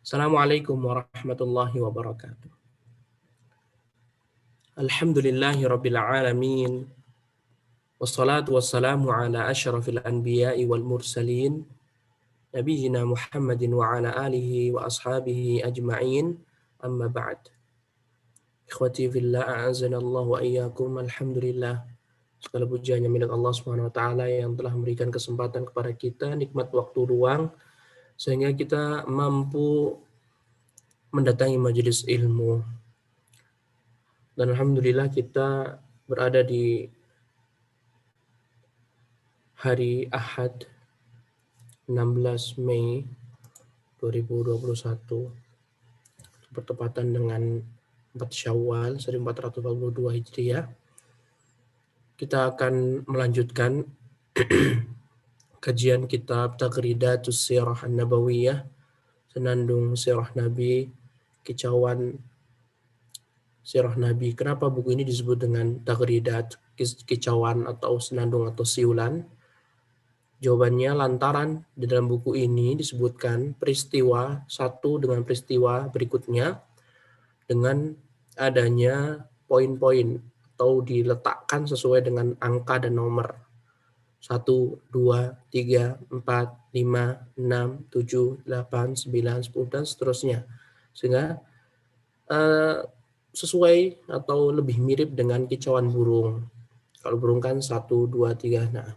Assalamualaikum warahmatullahi wabarakatuh. Alhamdulillahi rabbil alamin. Wassalatu wassalamu ala asyrafil anbiya'i wal mursalin. Nabiyyina Muhammadin wa ala alihi wa ashabihi ajma'in. Amma ba'd. Ikhwati fillah a'azanallahu wa iyyakum. Alhamdulillah. Segala pujiannya milik Allah Subhanahu wa taala yang telah memberikan kesempatan kepada kita nikmat waktu luang sehingga kita mampu mendatangi majelis ilmu. Dan alhamdulillah kita berada di hari Ahad 16 Mei 2021 bertepatan dengan 4 Syawal 1442 Hijriah. Kita akan melanjutkan kajian kitab Taghridatus Sirah An-Nabawiyah, senandung sirah Nabi, kicauan sirah Nabi. Kenapa buku ini disebut dengan Taghridat, kicauan atau senandung atau siulan? Jawabannya lantaran di dalam buku ini disebutkan peristiwa satu dengan peristiwa berikutnya dengan adanya poin-poin atau diletakkan sesuai dengan angka dan nomor. 1, 2, 3, 4, 5, 6, 7, 8, 9, 10, dan seterusnya. Sehingga sesuai atau lebih mirip dengan kicauan burung. Kalau burung kan 1, 2, 3. Nah,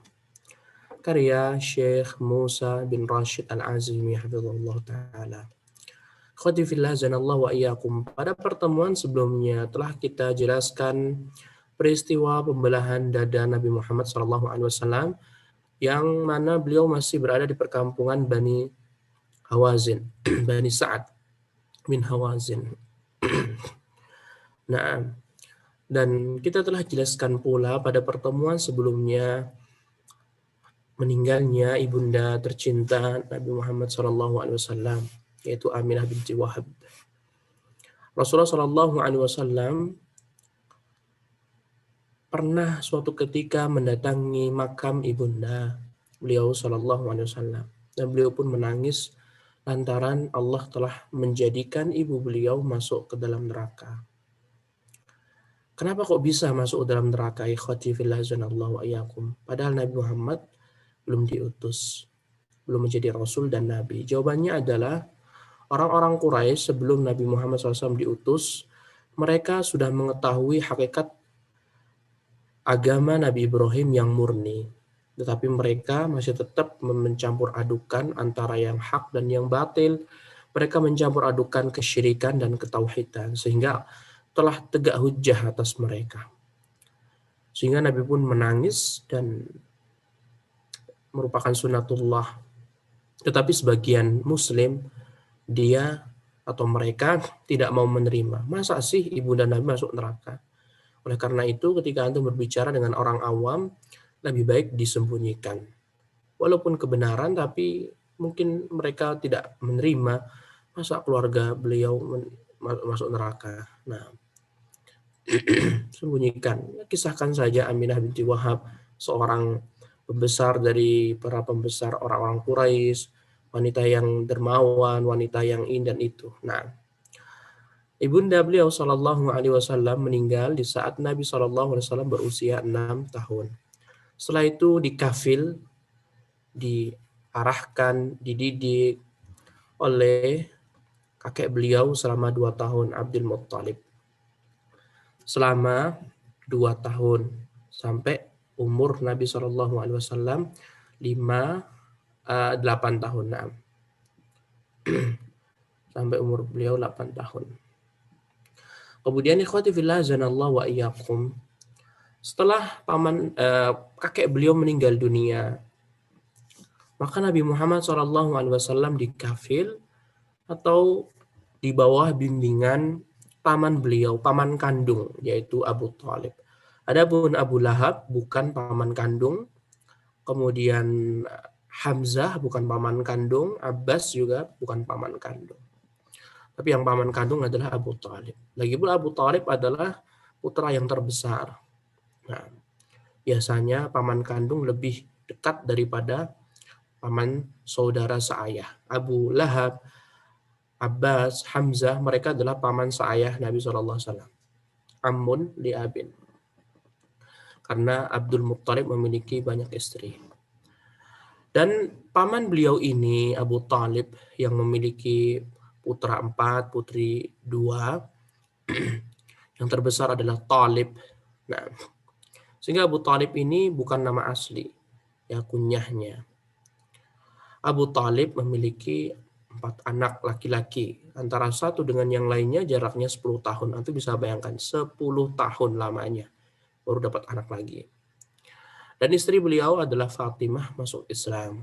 karya Syekh Musa bin Rashid Al-Azmi hafizahullah ta'ala. Khawati fillah zanallahu wa iyyakum. Pada pertemuan sebelumnya telah kita jelaskan peristiwa pembelahan dada Nabi Muhammad SAW yang mana beliau masih berada di perkampungan Bani Hawazin, Bani Sa'ad bin Hawazin. Nah, dan kita telah jelaskan pula pada pertemuan sebelumnya meninggalnya ibunda tercinta Nabi Muhammad SAW, yaitu Aminah binti Wahab. Rasulullah SAW pernah suatu ketika mendatangi makam ibunda beliau SAW, dan beliau pun menangis lantaran Allah telah menjadikan ibu beliau masuk ke dalam neraka. Kenapa kok bisa masuk ke dalam neraka? Ikhwati fillah zanallahu wa iyyakum. Padahal Nabi Muhammad belum diutus, belum menjadi Rasul dan Nabi. Jawabannya adalah orang-orang Quraisy sebelum Nabi Muhammad SAW diutus, mereka sudah mengetahui hakikat agama Nabi Ibrahim yang murni. Tetapi mereka masih tetap mencampur adukan antara yang hak dan yang batil. Mereka mencampur adukan kesyirikan dan ketauhidan, sehingga telah tegak hujjah atas mereka. Sehingga Nabi pun menangis dan merupakan sunatullah. Tetapi sebagian muslim, dia atau mereka tidak mau menerima. Masa sih ibunda Nabi masuk neraka? Oleh karena itu, ketika antum berbicara dengan orang awam, lebih baik disembunyikan. Walaupun kebenaran, tapi mungkin mereka tidak menerima. Masa keluarga beliau masuk neraka? Nah, sembunyikan. Kisahkan saja Aminah binti Wahab, seorang pembesar dari para pembesar orang-orang Quraisy, wanita yang dermawan, wanita yang ini dan itu. Nah, ibunda beliau Shallallahu Alaihi Wasallam meninggal di saat Nabi Shallallahu Alaihi Wasallam berusia 6 tahun. Setelah itu dikafil, diarahkan, dididik oleh kakek beliau selama 2 tahun, Abdul Muttalib. Selama 2 tahun sampai umur Nabi Shallallahu Alaihi Wasallam 8 tahun. Nah, sampai umur beliau 8 tahun. Kemudian ikhwati fillah zanallahu wa iyyakum, setelah kakek beliau meninggal dunia, maka Nabi Muhammad SAW dikafil atau di bawah bimbingan paman beliau, paman kandung, yaitu Abu Thalib. Adapun Abu Lahab bukan paman kandung, kemudian Hamzah bukan paman kandung, Abbas juga bukan paman kandung. Tapi yang paman kandung adalah Abu Thalib. Lagipun Abu Thalib adalah putra yang terbesar. Nah, biasanya paman kandung lebih dekat daripada paman saudara seayah. Abu Lahab, Abbas, Hamzah, mereka adalah paman seayah Nabi SAW. Ammun li abin. Karena Abdul Muttalib memiliki banyak istri. Dan paman beliau ini, Abu Talib, yang memiliki putra 4, putri 2, yang terbesar adalah Talib. Nah, sehingga Abu Talib ini bukan nama asli, ya kunyahnya. Abu Talib memiliki 4 anak laki-laki. Antara satu dengan yang lainnya jaraknya 10 tahun. Nanti bisa bayangkan, 10 tahun lamanya baru dapat anak lagi. Dan istri beliau adalah Fatimah masuk Islam.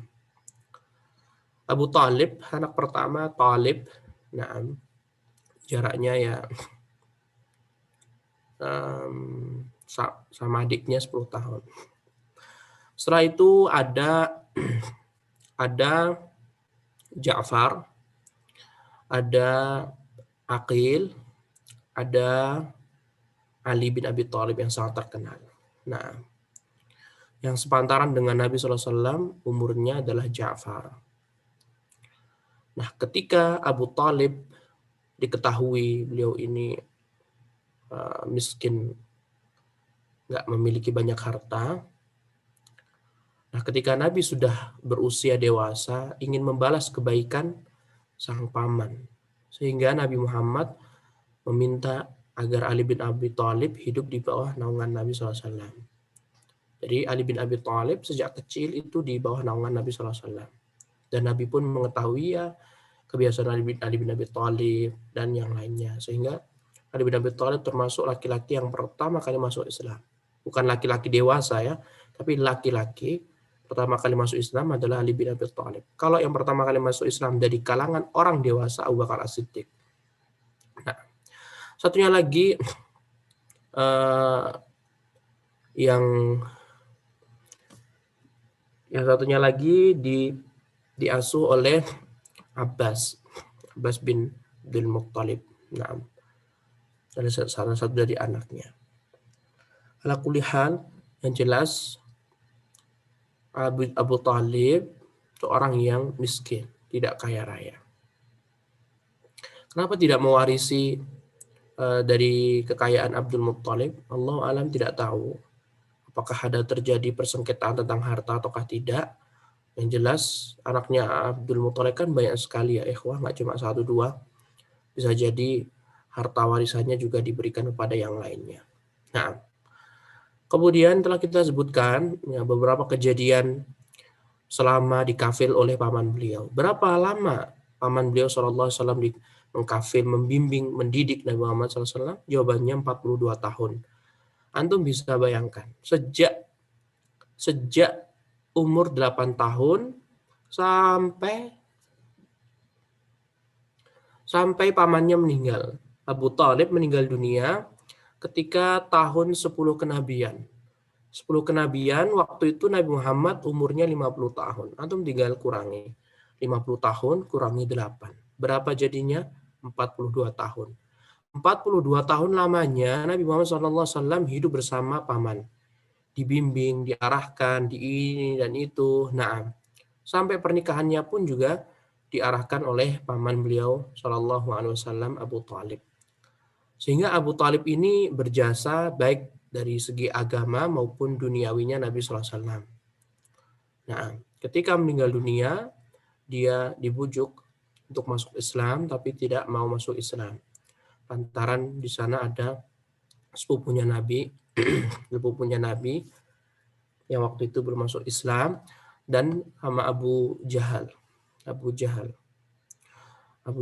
Abu Talib, anak pertama Talib, nah, jaraknya ya sama adiknya 10 tahun. Setelah itu ada Ja'far, ada Aqil, ada Ali bin Abi Thalib yang sangat terkenal. Nah, yang sepantaran dengan Nabi SAW umurnya adalah Ja'far. Nah, ketika Abu Talib diketahui beliau ini miskin, nggak memiliki banyak harta. Nah, ketika Nabi sudah berusia dewasa, ingin membalas kebaikan sang paman. Sehingga Nabi Muhammad meminta agar Ali bin Abi Thalib hidup di bawah naungan Nabi SAW. Jadi Ali bin Abi Thalib sejak kecil itu di bawah naungan Nabi SAW. Dan Nabi pun mengetahui ya kebiasaan Ali bin Abi Thalib dan yang lainnya. Sehingga Ali bin Abi Thalib termasuk laki-laki yang pertama kali masuk Islam. Bukan laki-laki dewasa ya, tapi laki-laki pertama kali masuk Islam adalah Ali bin Abi Thalib. Kalau yang pertama kali masuk Islam dari kalangan orang dewasa, Abu Bakar As-Siddiq. Nah, satunya lagi yang satunya lagi diasuh oleh Abbas bin Abdul Muttalib. Nah, salah satu dari anaknya. Ala kulli hal, yang jelas Abu Talib itu orang yang miskin, tidak kaya raya. Kenapa tidak mewarisi dari kekayaan Abdul Muttalib? Allah alam tidak tahu. Apakah ada terjadi persengketaan tentang harta ataukah tidak? Yang jelas anaknya Abdul Muttalib kan banyak sekali ya ikhwah, nggak cuma 1-2. Bisa jadi harta warisannya juga diberikan kepada yang lainnya. Nah, kemudian telah kita sebutkan ya, beberapa kejadian selama dikafil oleh paman beliau. Berapa lama paman beliau SAW mengkafil, membimbing, mendidik Nabi Muhammad SAW? Jawabannya 42 tahun. Antum bisa bayangkan, sejak umur 8 tahun sampai pamannya meninggal. Abu Talib meninggal dunia ketika tahun 10 kenabian. 10 kenabian, waktu itu Nabi Muhammad umurnya 50 tahun. Antum tinggal kurangi. 50 tahun kurangi 8. Berapa jadinya? 42 tahun. 42 tahun lamanya Nabi Muhammad SAW hidup bersama paman. Dibimbing, diarahkan, di ini dan itu. Nah, sampai pernikahannya pun juga diarahkan oleh paman beliau SAW, Abu Talib. Sehingga Abu Talib ini berjasa baik dari segi agama maupun duniawinya Nabi SAW. Nah, ketika meninggal dunia, dia dibujuk untuk masuk Islam, tapi tidak mau masuk Islam. Lantaran di sana ada sepupunya Nabi, yang waktu itu belum masuk Islam, dan sama Abu Jahal. Abu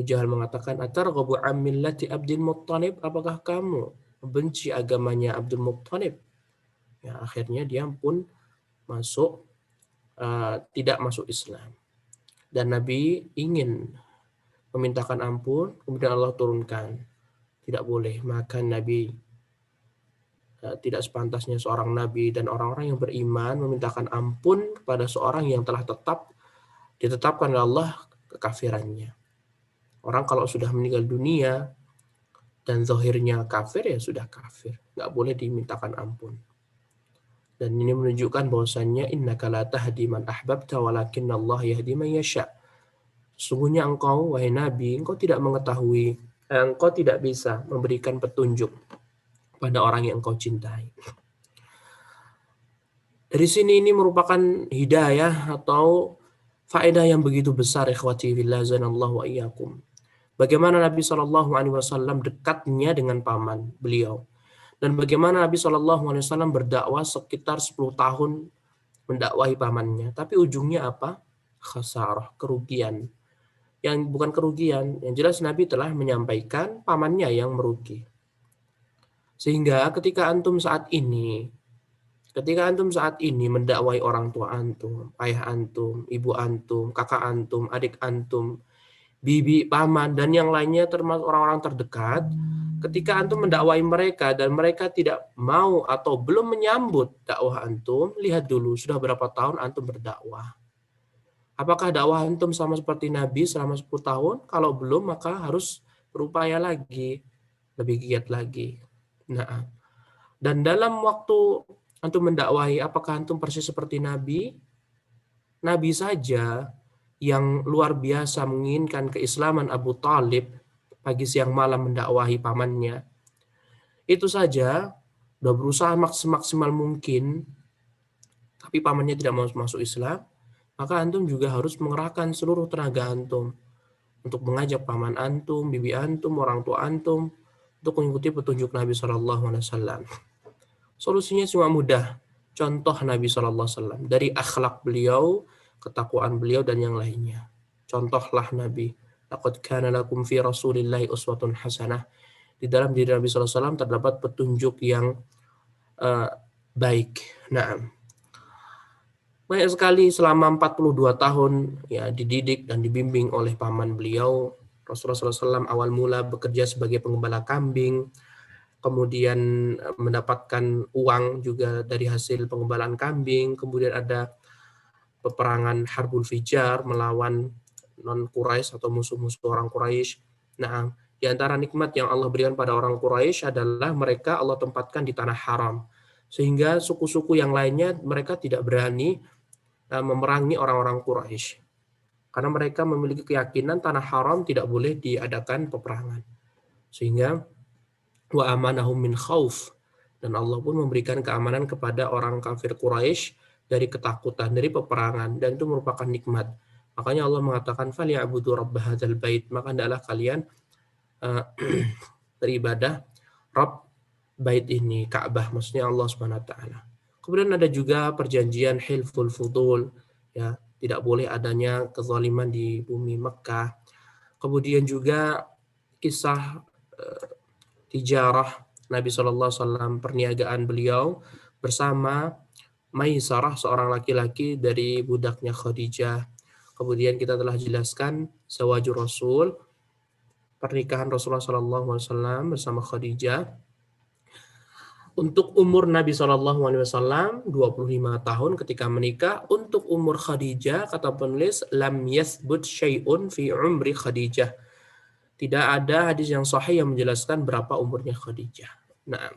Jahal mengatakan, "Atarghabu an millati Abdul Muttalib?" Apakah kamu benci agamanya Abdul Muttalib? Ya, akhirnya dia pun tidak masuk Islam. Dan Nabi ingin memintakan ampun, kemudian Allah turunkan, tidak boleh. Maka Nabi tidak sepantasnya seorang Nabi dan orang-orang yang beriman memintakan ampun kepada seorang yang telah ditetapkan oleh Allah kekafirannya. Orang kalau sudah meninggal dunia dan zahirnya kafir, ya sudah kafir. Nggak boleh dimintakan ampun. Dan ini menunjukkan bahwasannya innaka la tahdi man ahbabta walakinnallaha yahdi man yasha. Sesungguhnya engkau, wahai Nabi, engkau tidak mengetahui, engkau tidak bisa memberikan petunjuk pada orang yang engkau cintai. Dari sini ini merupakan hidayah atau faedah yang begitu besar, ikhwati fillah zanallahu wa iyyakum. Bagaimana Nabi SAW dekatnya dengan paman beliau. Dan bagaimana Nabi SAW berdakwah sekitar 10 tahun mendakwahi pamannya. Tapi ujungnya apa? Khasarah, kerugian. Yang bukan kerugian, yang jelas Nabi telah menyampaikan pamannya yang merugi. Sehingga ketika antum saat ini mendakwai orang tua antum, ayah antum, ibu antum, kakak antum, adik antum, bibi, paman, dan yang lainnya termasuk orang-orang terdekat, ketika antum mendakwai mereka dan mereka tidak mau atau belum menyambut dakwah antum, lihat dulu sudah berapa tahun antum berdakwah. Apakah dakwah antum sama seperti Nabi selama 10 tahun? Kalau belum, maka harus berupaya lagi, lebih giat lagi. Nah, dan dalam waktu antum mendakwahi, apakah antum persis seperti Nabi? Nabi saja yang luar biasa menginginkan keislaman Abu Talib, pagi siang malam mendakwahi pamannya. Itu saja udah berusaha maksimal mungkin, tapi pamannya tidak mau masuk Islam, maka antum juga harus mengerahkan seluruh tenaga antum untuk mengajak paman antum, bibi antum, orang tua antum untuk mengikuti petunjuk Nabi SAW. Solusinya cuma mudah. Contoh Nabi SAW dari akhlak beliau, ketakwaan beliau dan yang lainnya. Contohlah Nabi. Laqad kana lakum fi Rasulillahi uswatun hasanah. Di dalam diri Nabi SAW terdapat petunjuk yang baik. Nah, banyak sekali selama 42 tahun ya dididik dan dibimbing oleh paman beliau. Rasulullah SAW awal mula bekerja sebagai pengembala kambing, kemudian mendapatkan uang juga dari hasil pengembalaan kambing, kemudian ada peperangan Harbul Fijar melawan non-Quraisy atau musuh-musuh orang Quraisy. Nah, di antara nikmat yang Allah berikan pada orang Quraisy adalah mereka Allah tempatkan di tanah haram. Sehingga suku-suku yang lainnya mereka tidak berani memerangi orang-orang Quraisy. Karena mereka memiliki keyakinan tanah haram tidak boleh diadakan peperangan. Sehingga wa amanahum min khauf, dan Allah pun memberikan keamanan kepada orang kafir Quraisy dari ketakutan, dari peperangan, dan itu merupakan nikmat. Makanya Allah mengatakan falyabudu rabb hadzal bait, maka hendaklah kalian beribadah Rabb bait ini, Ka'bah, maksudnya Allah Subhanahu wa taala. Kemudian ada juga perjanjian Hilful Fudul, ya, tidak boleh adanya kezaliman di bumi Mekah. Kemudian juga kisah tijarah Nabi SAW, perniagaan beliau bersama Maisarah, seorang laki-laki dari budaknya Khadijah. Kemudian kita telah jelaskan Zawajur Rasul, pernikahan Rasulullah SAW bersama Khadijah. Untuk umur Nabi SAW 25 tahun ketika menikah. Untuk umur Khadijah, kata penulis, lam yathbut syai'un fi umri Khadijah. Tidak ada hadis yang sahih yang menjelaskan berapa umurnya Khadijah. Nah,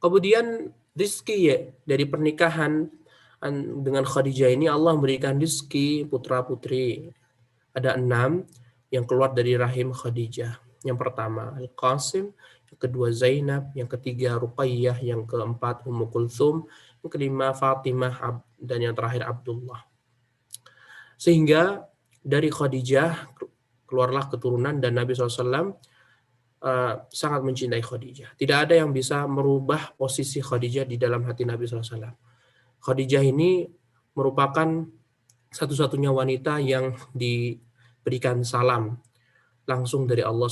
kemudian rizki ya, dari pernikahan dengan Khadijah ini Allah memberikan rizki putra-putri. Ada 6 yang keluar dari rahim Khadijah. Yang pertama Al-Qasim, yang kedua Zainab, yang ketiga Ruqayyah, yang keempat Ummu Kulthum, yang kelima Fatimah, dan yang terakhir Abdullah. Sehingga dari Khadijah keluarlah keturunan, dan Nabi SAW sangat mencintai Khadijah. Tidak ada yang bisa merubah posisi Khadijah di dalam hati Nabi SAW. Khadijah ini merupakan satu-satunya wanita yang diberikan salam langsung dari Allah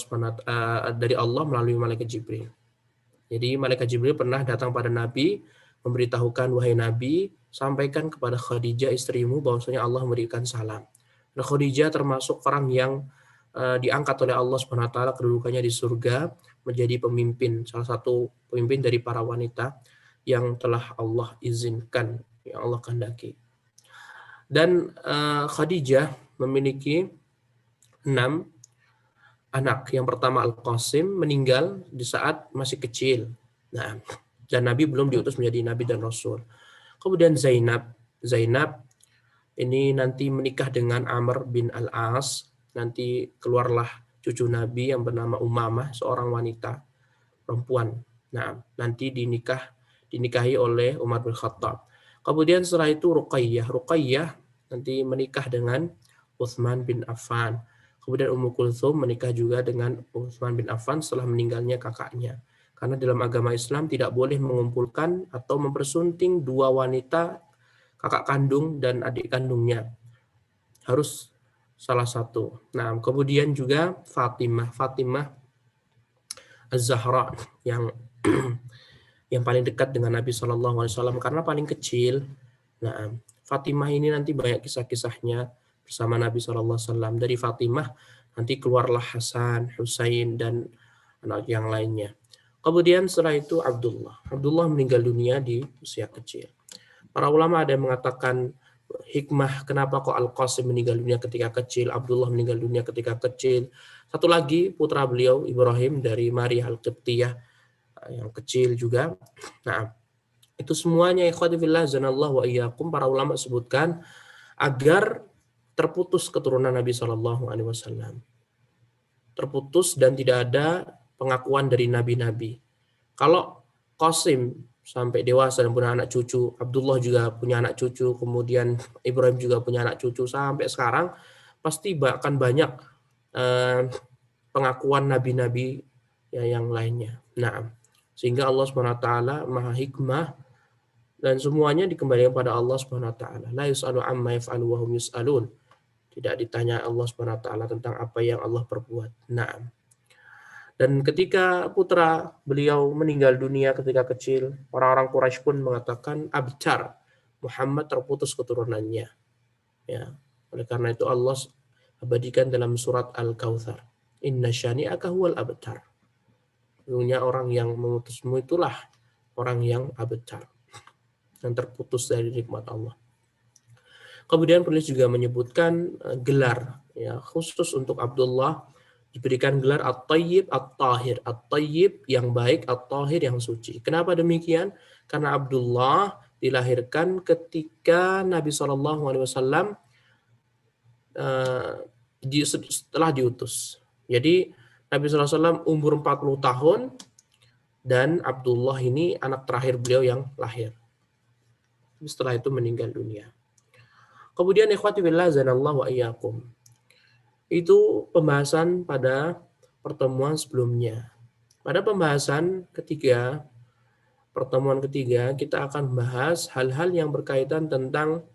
dari Allah melalui malaikat Jibril. Jadi malaikat Jibril pernah datang pada Nabi memberitahukan, wahai Nabi, sampaikan kepada Khadijah istrimu bahwasanya Allah memberikan salam. Dan Khadijah termasuk orang yang diangkat oleh Allah Subhanahu wa taala kedudukannya di surga menjadi pemimpin, salah satu pemimpin dari para wanita yang telah Allah izinkan, yang Allah kehendaki. Dan Khadijah memiliki 6 anak. Yang pertama Al-Qasim meninggal di saat masih kecil. Nah, dan Nabi belum diutus menjadi Nabi dan Rasul. Kemudian Zainab Ini nanti menikah dengan Amr bin Al-As. Nanti keluarlah cucu Nabi yang bernama Umamah, seorang wanita perempuan. Nah, nanti dinikahi oleh Umar bin Khattab. Kemudian setelah itu Ruqayyah. Ruqayyah nanti menikah dengan Utsman bin Affan. Kemudian Ummu Kulthum menikah juga dengan Utsman bin Affan setelah meninggalnya kakaknya. Karena dalam agama Islam tidak boleh mengumpulkan atau mempersunting dua wanita, kakak kandung dan adik kandungnya. Harus salah satu. Nah, kemudian juga Fatimah. Fatimah Az-Zahra yang yang paling dekat dengan Nabi Shallallahu Alaihi Wasallam karena paling kecil. Nah, Fatimah ini nanti banyak kisah-kisahnya bersama Nabi Shallallahu Alaihi Wasallam. Dari Fatimah nanti keluarlah Hasan, Husain dan anak yang lainnya. Kemudian setelah itu Abdullah. Abdullah meninggal dunia di usia kecil. Para ulama ada yang mengatakan hikmah kenapa kok Al-Qasim meninggal dunia ketika kecil, Abdullah meninggal dunia ketika kecil. Satu lagi putra beliau Ibrahim dari Maria Al-Qibtiyah yang kecil juga. Nah, itu semuanya ikhwati fillah zanallahu wa iyyakum para ulama sebutkan agar terputus keturunan Nabi Shallallahu alaihi wasallam. Terputus dan tidak ada pengakuan dari nabi-nabi. Kalau Qasim sampai dewasa dan punya anak cucu, Abdullah juga punya anak cucu, kemudian Ibrahim juga punya anak cucu sampai sekarang, pasti akan banyak pengakuan nabi-nabi yang lainnya. Nah, sehingga Allah SWT maha hikmah dan semuanya dikembalikan pada Allah SWT. La yus'alu amma yaf'alu wa hum yus'alun. Tidak ditanya Allah SWT tentang apa yang Allah perbuat. Nah, dan ketika putra beliau meninggal dunia ketika kecil, orang-orang Quraisy pun mengatakan abtar, Muhammad terputus keturunannya. Ya, oleh karena itu Allah abadikan dalam surat Al-Kautsar, Inna syani'aka huwal abtar. Sesungguhnya orang yang memutusmu itulah orang yang abtar, yang terputus dari nikmat Allah. Kemudian penulis juga menyebutkan gelar ya khusus untuk Abdullah, diberikan gelar At-Tayyib At-Tahir. At-Tayyib yang baik, At-Tahir yang suci. Kenapa demikian? Karena Abdullah dilahirkan ketika Nabi SAW setelah diutus. Jadi Nabi SAW umur 40 tahun dan Abdullah ini anak terakhir beliau yang lahir. Setelah itu meninggal dunia. Kemudian ikhwati billah zanallahu wa iyyakum. Itu pembahasan pada pertemuan sebelumnya. Pada pertemuan ketiga, kita akan membahas hal-hal yang berkaitan tentang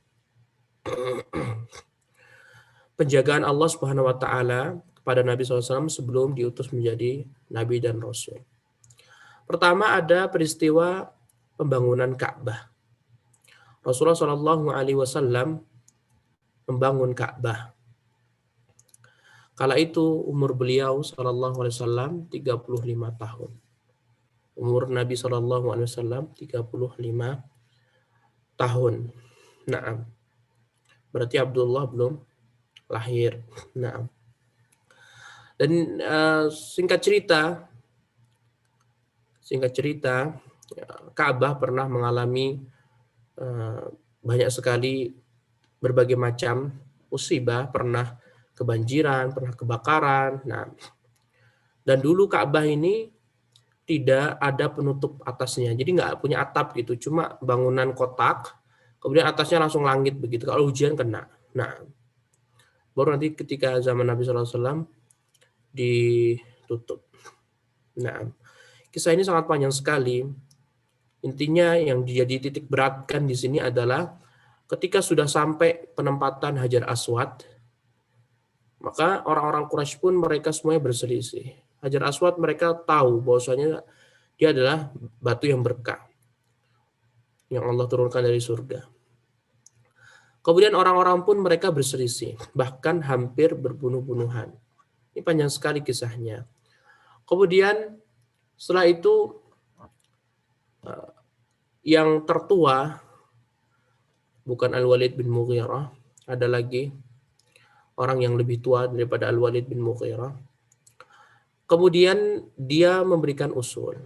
penjagaan Allah Subhanahu wa taala kepada Nabi SAW sebelum diutus menjadi nabi dan rasul. Pertama ada peristiwa pembangunan Ka'bah. Rasulullah SAW membangun Ka'bah. Kala itu umur beliau sallallahu alaihi wasallam 35 tahun. Umur Nabi sallallahu alaihi wasallam 35 tahun. Naam. Berarti Abdullah belum lahir. Naam. Dan singkat cerita Ka'bah pernah mengalami banyak sekali berbagai macam musibah, pernah kebanjiran, pernah kebakaran. Nah, dan dulu Ka'bah ini tidak ada penutup atasnya, jadi nggak punya atap gitu, cuma bangunan kotak, kemudian atasnya langsung langit begitu. Kalau hujan kena. Nah, baru nanti ketika zaman Nabi SAW ditutup. Nah, kisah ini sangat panjang sekali. Intinya yang jadi titik beratkan di sini adalah ketika sudah sampai penempatan Hajar Aswad, maka orang-orang Quraisy pun mereka semuanya berselisih. Hajar Aswad mereka tahu bahwasanya dia adalah batu yang berkah yang Allah turunkan dari surga. Kemudian orang-orang pun mereka berselisih, bahkan hampir berbunuh-bunuhan. Ini panjang sekali kisahnya. Kemudian setelah itu yang tertua bukan Al-Walid bin Mughirah, ada lagi orang yang lebih tua daripada Al-Walid bin Mughirah. Kemudian dia memberikan usul.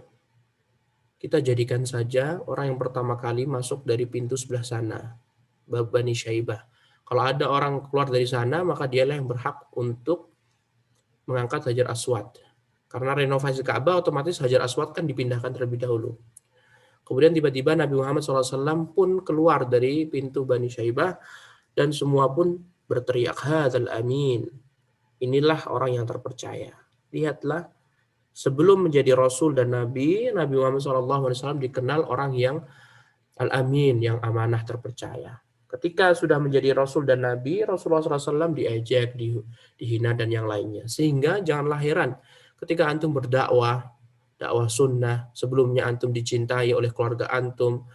Kita jadikan saja orang yang pertama kali masuk dari pintu sebelah sana, Bab Bani Syaibah. Kalau ada orang keluar dari sana, maka dialah yang berhak untuk mengangkat Hajar Aswad. Karena renovasi Ka'bah otomatis Hajar Aswad kan dipindahkan terlebih dahulu. Kemudian tiba-tiba Nabi Muhammad SAW pun keluar dari pintu Bani Syaibah dan semua pun berteriak, hadzal amin. Inilah orang yang terpercaya. Lihatlah, sebelum menjadi Rasul dan Nabi, Nabi Muhammad SAW dikenal orang yang al-amin, yang amanah terpercaya. Ketika sudah menjadi Rasul dan Nabi, Rasulullah SAW diejek, dihina, dan yang lainnya. Sehingga janganlah heran ketika antum berdakwah, dakwah sunnah, sebelumnya antum dicintai oleh keluarga antum,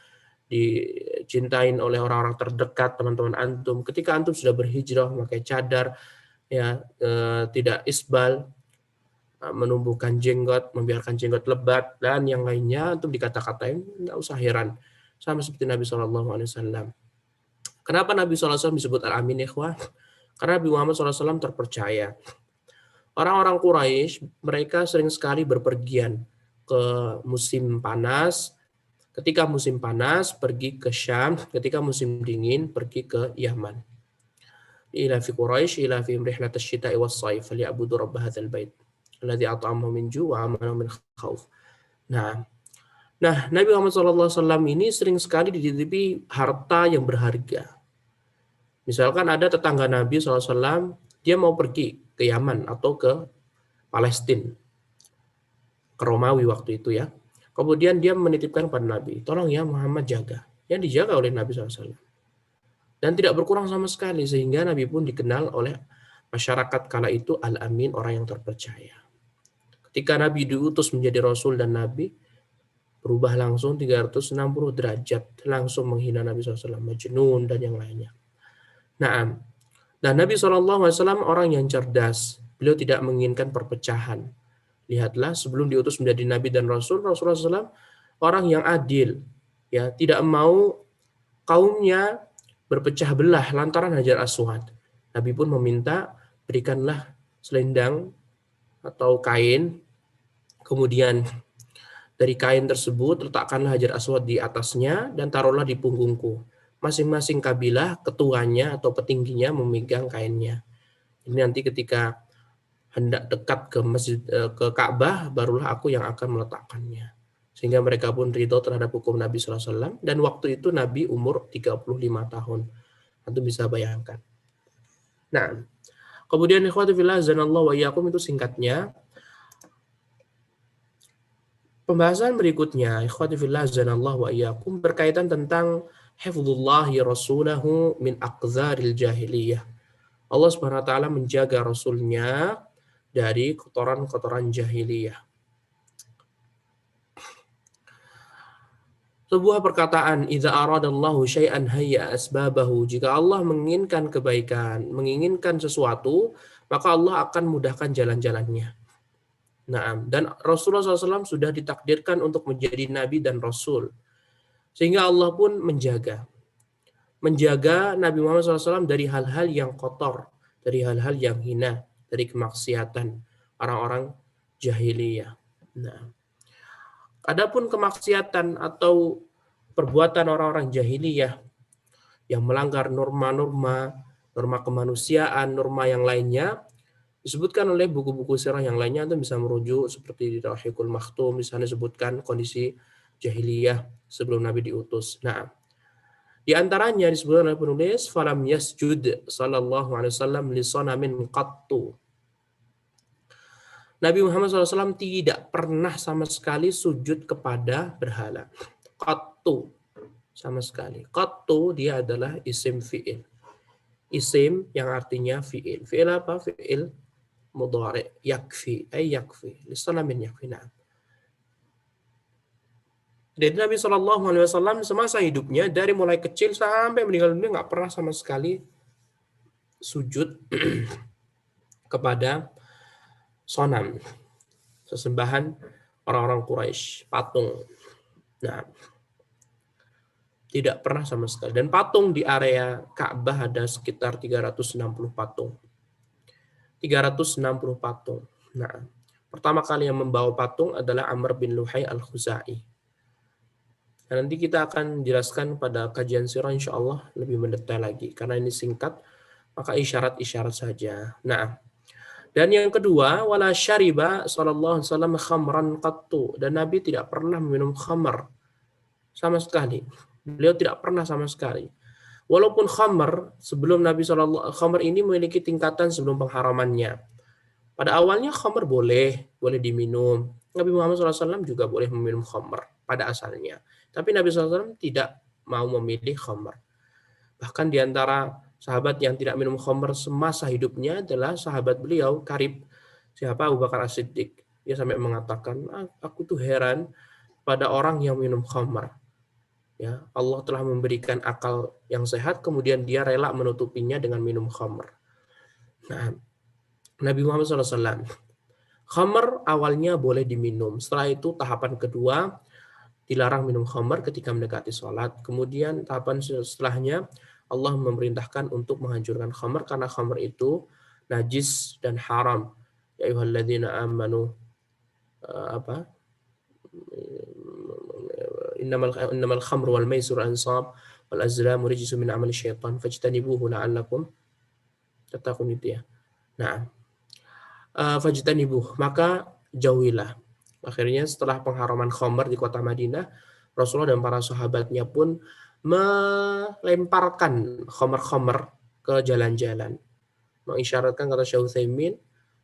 dicintain oleh orang-orang terdekat, teman-teman antum. Ketika antum sudah berhijrah, memakai cadar, ya tidak isbal, menumbuhkan jenggot, membiarkan jenggot lebat, dan yang lainnya, antum dikata-katain, nggak usah heran. Sama seperti Nabi SAW. Kenapa Nabi SAW disebut Al-Amin, ikhwah? Karena Nabi Muhammad SAW terpercaya. Orang-orang Quraisy, mereka sering sekali berpergian ke musim panas. Ketika musim panas, pergi ke Syam. Ketika musim dingin, pergi ke Yaman. Ila fi Quraisy, ila fi rihlat asy-syita'i was-shayf, falyabudu rabb hadzal bait alladzi at'amahum min ju' wa amanahum min khauf. Nah, Nabi Muhammad SAW ini sering sekali dititipi harta yang berharga. Misalkan ada tetangga Nabi SAW, dia mau pergi ke Yaman atau ke Palestina, ke Romawi waktu itu ya. Kemudian dia menitipkan pada Nabi, tolong ya Muhammad jaga. Yang dijaga oleh Nabi SAW. Dan tidak berkurang sama sekali, sehingga Nabi pun dikenal oleh masyarakat kala itu Al-Amin, orang yang terpercaya. Ketika Nabi diutus menjadi Rasul dan Nabi, berubah langsung 360 derajat, langsung menghina Nabi SAW, majnun dan yang lainnya. Nah, dan Nabi SAW orang yang cerdas. Beliau tidak menginginkan perpecahan. Lihatlah, sebelum diutus menjadi Nabi dan Rasul, Rasulullah SAW orang yang adil. Ya, tidak mau kaumnya berpecah belah lantaran Hajar Aswad. Nabi pun meminta, berikanlah selendang atau kain, kemudian dari kain tersebut letakkanlah Hajar Aswad di atasnya dan taruhlah di punggungku. Masing-masing kabilah, ketuanya atau petingginya memegang kainnya. Ini nanti ketika hendak dekat ke masjid, ke Ka'bah, barulah aku yang akan meletakkannya. Sehingga mereka pun ridho terhadap hukum Nabi SAW. Dan waktu itu Nabi umur 35 tahun. Antum bisa bayangkan. Nah, kemudian ikhwati fillah azanallahu wa iyyakum, itu singkatnya. Pembahasan berikutnya, ikhwati fillah azanallahu wa iyyakum, berkaitan tentang hifdzullahi rasulahu min aqzaril jahiliyah. Allah Subhanahu wa taala menjaga rasulnya dari kotoran-kotoran jahiliyah. Sebuah perkataan, idza aradallahu syai'an hayya asbabahu, jika Allah menginginkan kebaikan, menginginkan sesuatu, maka Allah akan mudahkan jalan-jalannya. Nah, dan Rasulullah SAW sudah ditakdirkan untuk menjadi nabi dan rasul. Sehingga Allah pun menjaga Nabi Muhammad SAW dari hal-hal yang kotor, dari hal-hal yang hina, dari kemaksiatan orang-orang jahiliyah. Nah, adapun kemaksiatan atau perbuatan orang-orang jahiliyah yang melanggar norma-norma, norma kemanusiaan, norma yang lainnya, disebutkan oleh buku-buku sirah yang lainnya. Anda bisa merujuk seperti di Tauhidul Makhtum, di sana disebutkan kondisi jahiliyah sebelum Nabi diutus. Nah, di antaranya disebutkan oleh penulis, falam yasjud sallallahu alaihi wasallam li sanamin qattu. Nabi Muhammad SAW tidak pernah sama sekali sujud kepada berhala. Qattu, sama sekali. Qattu dia adalah isim fi'il. Isim yang artinya fi'il. Fi'il apa? Fi'il mudhari, yakfi, ay yakfi. Li sanamin yakfi, na'am. Jadi Nabi SAW semasa hidupnya dari mulai kecil sampai meninggal dunia nggak pernah sama sekali sujud kepada sonam, sesembahan orang-orang Quraisy, patung. Nah, tidak pernah sama sekali. Dan patung di area Ka'bah ada sekitar 360 patung. 360 patung. Nah, pertama kali yang membawa patung adalah Amr bin Luhai al-Khuzai. Dan nanti kita akan jelaskan pada kajian sirah insya Allah lebih mendetail lagi. Karena ini singkat, maka isyarat-isyarat saja. Nah, dan yang kedua, wala syariba sallallahu alaihi wasallam khamran qattu. Dan Nabi tidak pernah meminum khamar sama sekali. Beliau tidak pernah sama sekali. Walaupun khamar sebelum Nabi SAW, khamar ini memiliki tingkatan sebelum pengharamannya. Pada awalnya khamar boleh diminum. Nabi Muhammad SAW juga boleh meminum khamar pada asalnya. Tapi Nabi SAW tidak mau memilih khamar. Bahkan di antara sahabat yang tidak minum khamar semasa hidupnya adalah sahabat beliau, karib, siapa? Abu Bakar As-Siddiq. Dia sampai mengatakan, aku tuh heran pada orang yang minum khamar. Ya, Allah telah memberikan akal yang sehat, kemudian dia rela menutupinya dengan minum khamr. Nah, Nabi Muhammad SAW, khamr awalnya boleh diminum. Setelah itu tahapan kedua, dilarang minum khamr ketika mendekati sholat. Kemudian tahapan setelahnya, Allah memerintahkan untuk menghancurkan khamr karena khamr itu najis dan haram. Ya ayyuhalladzina amanu innamal khamru wal maisir ansab wal azlamu rijsun min amali syaitan fajtanibuhu la'allakum tattaqun itu ya. Nah, fajtanibuh, maka jauhilah. Akhirnya setelah pengharaman khamr di kota Madinah, Rasulullah dan para sahabatnya pun melemparkan khamr-khamr ke jalan-jalan. Mengisyaratkan, kata Syekh Utsaimin,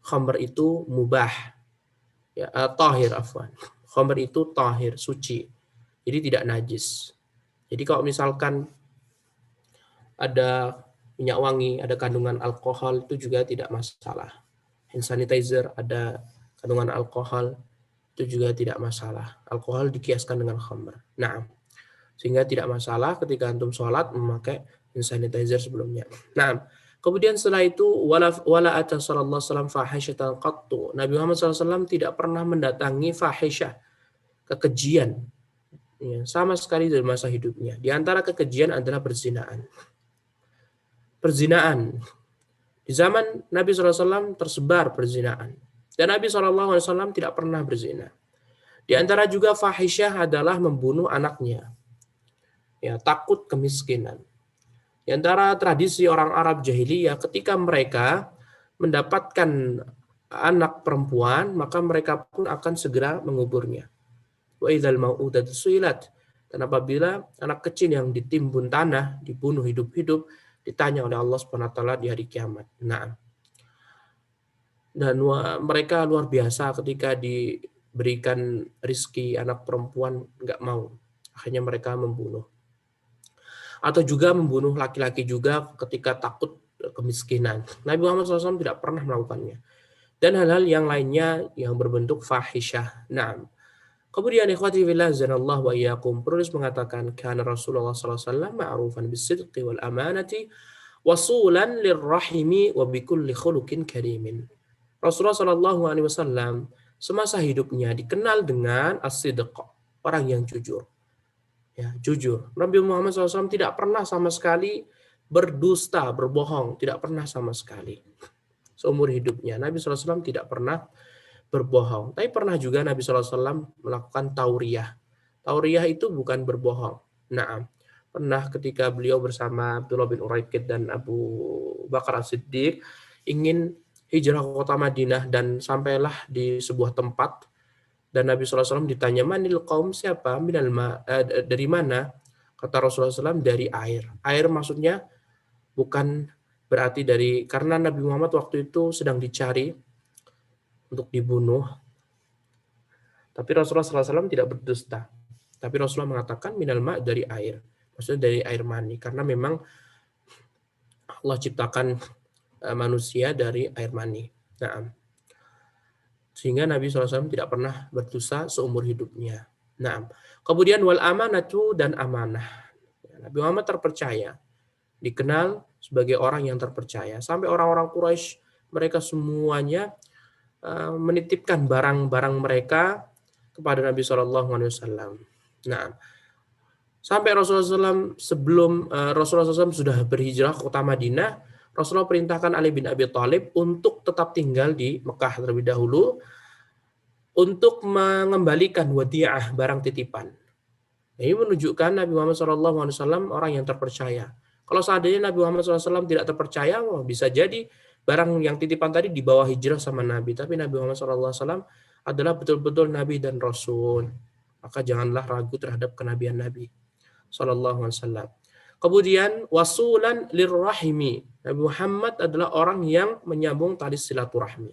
khamr itu mubah. Ya, tahir afwan. Khamr itu tahir, suci. Jadi tidak najis. Jadi kalau misalkan ada minyak wangi, ada kandungan alkohol, itu juga tidak masalah. Hand sanitizer ada kandungan alkohol, itu juga tidak masalah. Alkohol dikiaskan dengan khamr. Nah, sehingga tidak masalah ketika antum sholat memakai hand sanitizer sebelumnya. Nah, kemudian setelah itu wala ata sallallahu alaihi wasallam fahisyatan qattu. Nabi Muhammad SAW tidak pernah mendatangi fahisyah, kekejian. Ya, sama sekali dari masa hidupnya. Di antara kekejian adalah perzinaan. Perzinaan. Di zaman Nabi SAW tersebar perzinaan. Dan Nabi SAW tidak pernah berzina. Di antara juga fahisyah adalah membunuh anaknya. Ya, takut kemiskinan. Di antara tradisi orang Arab jahiliyah, ketika mereka mendapatkan anak perempuan, maka mereka pun akan segera menguburnya. Wa idzal mau'udatu su'ilat. Dan apabila anak kecil yang ditimbun tanah, dibunuh hidup-hidup, ditanya oleh Allah Subhanahu wa taala di hari kiamat. Nah, dan mereka luar biasa ketika diberikan rizki anak perempuan nggak mau. Akhirnya mereka membunuh. Atau juga membunuh laki-laki juga ketika takut kemiskinan. Nabi Muhammad SAW tidak pernah melakukannya. Dan hal-hal yang lainnya yang berbentuk fahisyah. Nah, kemudian ikhwati fillah zanallahu wa iyyakum, penulis mengatakan kana Rasulullah sallallahu alaihi wasallam ma'rufan bis-sidqi wal amanati wasulan lirrahimi wa bikulli khuluqin karimin. Rasulullah sallallahu alaihi wasallam semasa hidupnya dikenal dengan as-sidq, orang yang jujur. Ya, jujur. Nabi Muhammad SAW tidak pernah sama sekali berdusta, berbohong, tidak pernah sama sekali. Seumur hidupnya Nabi SAW tidak pernah berbohong. Tapi pernah juga Nabi SAW melakukan tauriyah. Tauriyah itu bukan berbohong. Nah, pernah ketika beliau bersama Abdullah bin Uraikid dan Abu Bakar As-Siddiq ingin hijrah ke kota Madinah dan sampailah di sebuah tempat dan Nabi SAW ditanya, manil qaum, siapa? Dari mana? Kata Rasulullah SAW, dari air. Air maksudnya bukan berarti dari, karena Nabi Muhammad waktu itu sedang dicari untuk dibunuh. Tapi Rasulullah SAW tidak berdusta. Tapi Rasulullah mengatakan minal ma, dari air. Maksudnya dari air mani. Karena memang Allah ciptakan manusia dari air mani. Nah, sehingga Nabi SAW tidak pernah berdosa seumur hidupnya. Nah, kemudian wal amanatu, dan amanah. Nabi Muhammad terpercaya, dikenal sebagai orang yang terpercaya. Sampai orang-orang Quraisy mereka semuanya menitipkan barang-barang mereka kepada Nabi SAW. Nah, sampai Rasulullah SAW sebelum Rasulullah SAW sudah berhijrah ke kota Madinah, Rasulullah perintahkan Ali bin Abi Thalib untuk tetap tinggal di Mekah terlebih dahulu untuk mengembalikan wadi'ah, barang titipan. Ini menunjukkan Nabi Muhammad SAW orang yang terpercaya. Kalau seandainya Nabi Muhammad SAW tidak terpercaya, bisa jadi barang yang titipan tadi dibawa hijrah sama Nabi. Tapi Nabi Muhammad SAW adalah betul-betul Nabi dan Rasul. Maka janganlah ragu terhadap kenabian Nabi SAW. Kemudian wasulan lirrahimi. Nabi Muhammad adalah orang yang menyambung tali silaturahmi.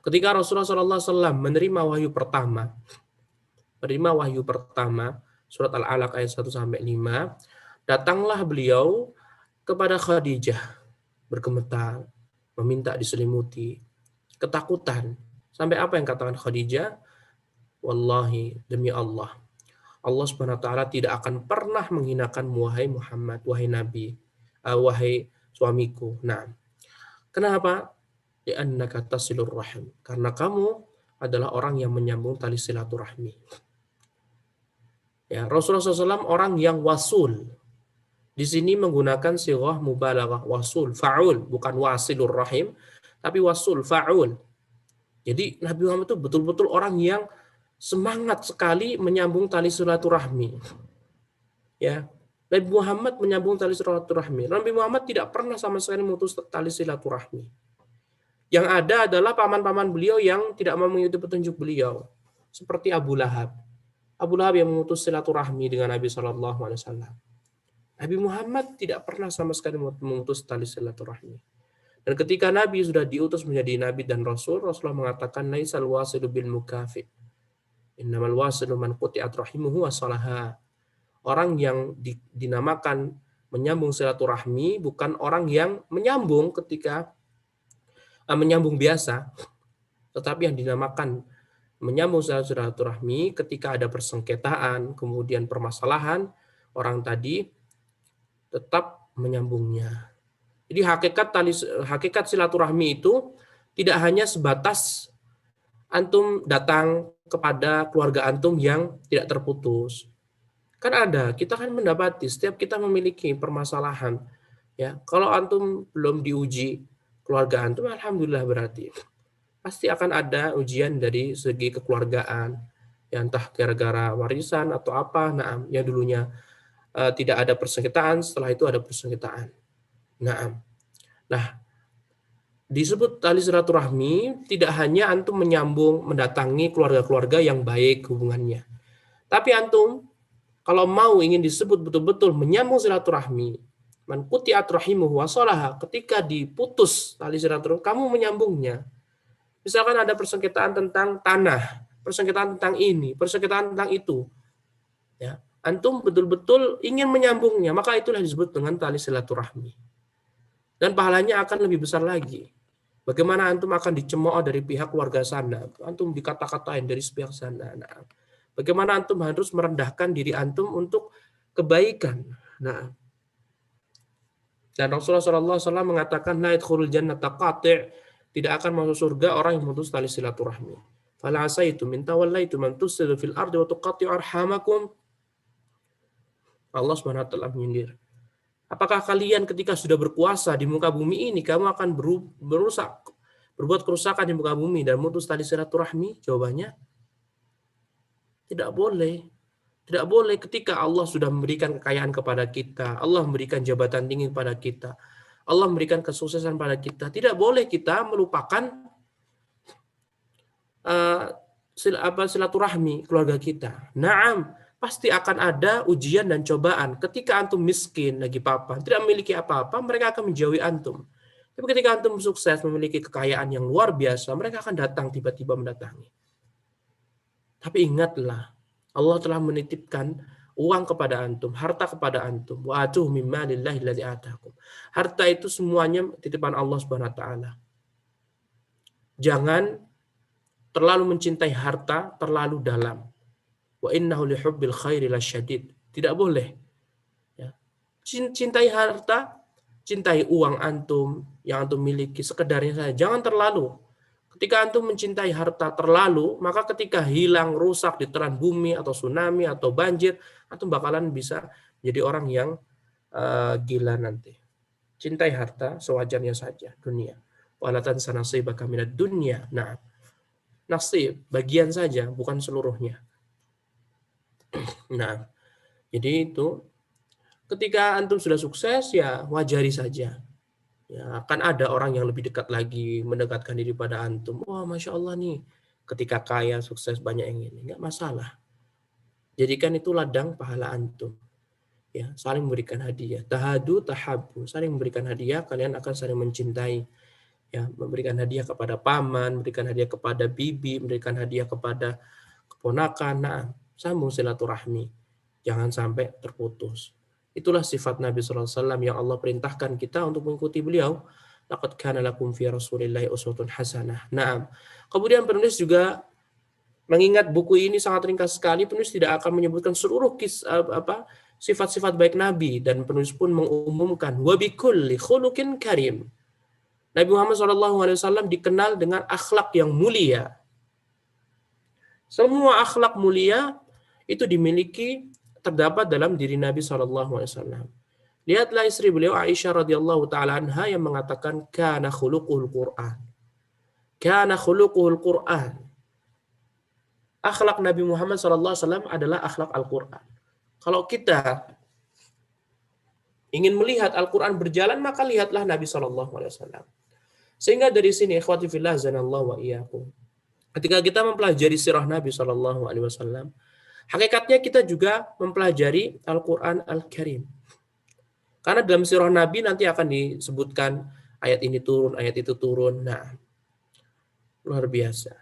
Ketika Rasulullah SAW menerima wahyu pertama, surat Al-Alaq ayat 1-5, datanglah beliau kepada Khadijah bergemetar, meminta diselimuti, ketakutan. Sampai apa yang katakan Khadijah? Wallahi, demi Allah, Allah Subhanahu wa taala tidak akan pernah menghinakan wahai Muhammad, wahai Nabi, wahai suamiku. Nah, kenapa? Li'annaka tasilur rahim. Karena kamu adalah orang yang menyambung tali silaturahmi. Ya, Rasulullah SAW orang yang wasul. Di sini menggunakan sighah mubalaghah, wasul, fa'ul, bukan wasilur rahim, tapi wasul, fa'ul. Jadi Nabi Muhammad itu betul-betul orang yang semangat sekali menyambung tali silaturahmi. Ya, Nabi Muhammad menyambung tali silaturahmi. Nabi Muhammad tidak pernah sama sekali memutus tali silaturahmi. Yang ada adalah paman-paman beliau yang tidak mau mengikuti petunjuk beliau, seperti Abu Lahab. Abu Lahab yang memutus silaturahmi dengan Nabi SAW. Nabi Muhammad tidak pernah sama sekali memutus tali silaturahmi. Dan ketika Nabi sudah diutus menjadi Nabi dan Rasul, Rasulullah mengatakan, Laisal wasilu bil mukafi. Innamal wasilu man quti'at rahimuhu wa salaha. Orang yang dinamakan menyambung silaturahmi bukan orang yang menyambung ketika menyambung biasa, tetapi yang dinamakan menyambung silaturahmi ketika ada persengketaan, kemudian permasalahan, orang tadi tetap menyambungnya. Jadi hakikat silaturahmi itu tidak hanya sebatas antum datang kepada keluarga antum yang tidak terputus. Kan ada, kita kan mendapati setiap kita memiliki permasalahan. Ya, kalau antum belum diuji keluarga antum, alhamdulillah berarti pasti akan ada ujian dari segi kekeluargaan, ya entah gara-gara warisan atau apa. Nah, yang dulunya tidak ada persengketaan, setelah itu ada persengketaan. Nah, disebut tali silaturahmi tidak hanya antum menyambung, mendatangi keluarga-keluarga yang baik hubungannya, tapi antum kalau mau ingin disebut betul-betul menyambung silaturahmi, man quti'at rahimuhu wa salaha, ketika diputus tali silaturahmi, kamu menyambungnya. Misalkan ada persengketaan tentang tanah, persengketaan tentang ini, persengketaan tentang itu. Ya, antum betul-betul ingin menyambungnya, maka itulah disebut dengan tali silaturahmi. Dan pahalanya akan lebih besar lagi. Bagaimana antum akan dicemooh dari pihak keluarga sana, antum dikata-katain dari pihak sana. Nah, bagaimana antum harus merendahkan diri antum untuk kebaikan. Nah, dan Rasulullah SAW mengatakan, la yadkhulul jannata qati', tidak akan masuk surga orang yang memutus tali silaturahmi. Fala asaitu min tawallaitu man tusidu fil ardi wa tuqatti'u arhamakum. Allah Subhanahu wa taala menyindir. Apakah kalian ketika sudah berkuasa di muka bumi ini, kamu akan berbuat kerusakan di muka bumi dan memutus tali silaturahmi? Jawabannya, tidak boleh. Tidak boleh ketika Allah sudah memberikan kekayaan kepada kita, Allah memberikan jabatan tinggi kepada kita, Allah memberikan kesuksesan pada kita. Tidak boleh kita melupakan silaturahmi keluarga kita. Naam, pasti akan ada ujian dan cobaan. Ketika antum miskin, lagi papan, tidak memiliki apa-apa, mereka akan menjauhi antum. Tapi ketika antum sukses, memiliki kekayaan yang luar biasa, mereka akan datang tiba-tiba mendatangi. Tapi ingatlah, Allah telah menitipkan uang kepada antum, harta kepada antum. Wa atuh mimma lillahi alladzi atakum. Harta itu semuanya titipan Allah Subhanahu wa taala. Jangan terlalu mencintai harta terlalu dalam. Wa innahu lihubbil khairi lasyadid. Tidak boleh. Ya. Cintai harta, cintai uang antum yang antum miliki sekedarnya saja. Jangan terlalu. Ketika antum mencintai harta terlalu, maka ketika hilang, rusak, ditelan bumi, atau tsunami, atau banjir, antum bakalan bisa jadi orang yang gila nanti. Cintai harta sewajarnya saja, dunia. Walatan sanasibaka minad dunya. Nah, nasib, bagian saja, bukan seluruhnya. Nah, jadi itu ketika antum sudah sukses ya wajari saja. Ya, akan ada orang yang lebih dekat lagi mendekatkan diri pada antum. Wah, masya Allah nih, ketika kaya sukses banyak yang ini, nggak masalah. Jadikan itu ladang pahala antum. Ya, saling memberikan hadiah. Tahadu, tahabu, saling memberikan hadiah, kalian akan saling mencintai. Ya, memberikan hadiah kepada paman, memberikan hadiah kepada bibi, memberikan hadiah kepada keponakan. Nah, sambung silaturahmi. Jangan sampai terputus. Itulah sifat Nabi SAW yang Allah perintahkan kita untuk mengikuti beliau. Laqad kana lakum fi Rasulillahi uswatun hasanah. Nah, kemudian penulis juga mengingat buku ini sangat ringkas sekali, penulis tidak akan menyebutkan seluruh sifat-sifat baik Nabi, dan penulis pun mengumumkan wa bikulli khuluqin karim. Nabi Muhammad SAW dikenal dengan akhlak yang mulia. Semua akhlak mulia itu dimiliki terdapat dalam diri Nabi SAW. Lihatlah istri beliau Aisyah radhiyallahu taala anha yang mengatakan kana khuluquhul Quran. Kana khuluquhul Quran. Akhlak Nabi Muhammad SAW adalah akhlak Al-Quran. Kalau kita ingin melihat Al-Quran berjalan, maka lihatlah Nabi SAW. Sehingga dari sini, ikhwati fillah, zanallahu wa iyyakum. Ketika kita mempelajari sirah Nabi SAW, hakikatnya kita juga mempelajari Al-Quran Al-Karim. Karena dalam sirah Nabi nanti akan disebutkan ayat ini turun, ayat itu turun. Nah, luar biasa.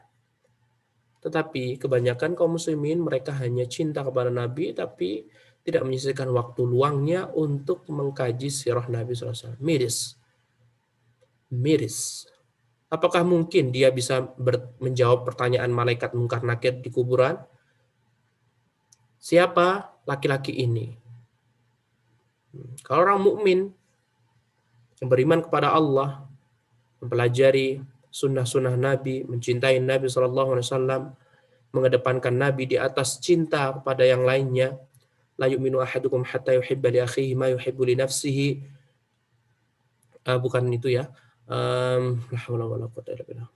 Tetapi kebanyakan kaum muslimin mereka hanya cinta kepada Nabi tapi tidak menyisihkan waktu luangnya untuk mengkaji sirah Nabi SAW. Miris. Apakah mungkin dia bisa menjawab pertanyaan malaikat Munkar Nakir di kuburan? Siapa laki-laki ini? Kalau orang mukmin yang beriman kepada Allah, mempelajari sunnah-sunnah Nabi, mencintai Nabi SAW, mengedepankan Nabi di atas cinta kepada yang lainnya. La yu'minu ahadukum hatta yuhibba li akhihi ma yuhibbu li nafsihi. Bukan itu ya. La haula wala quwwata illa billah.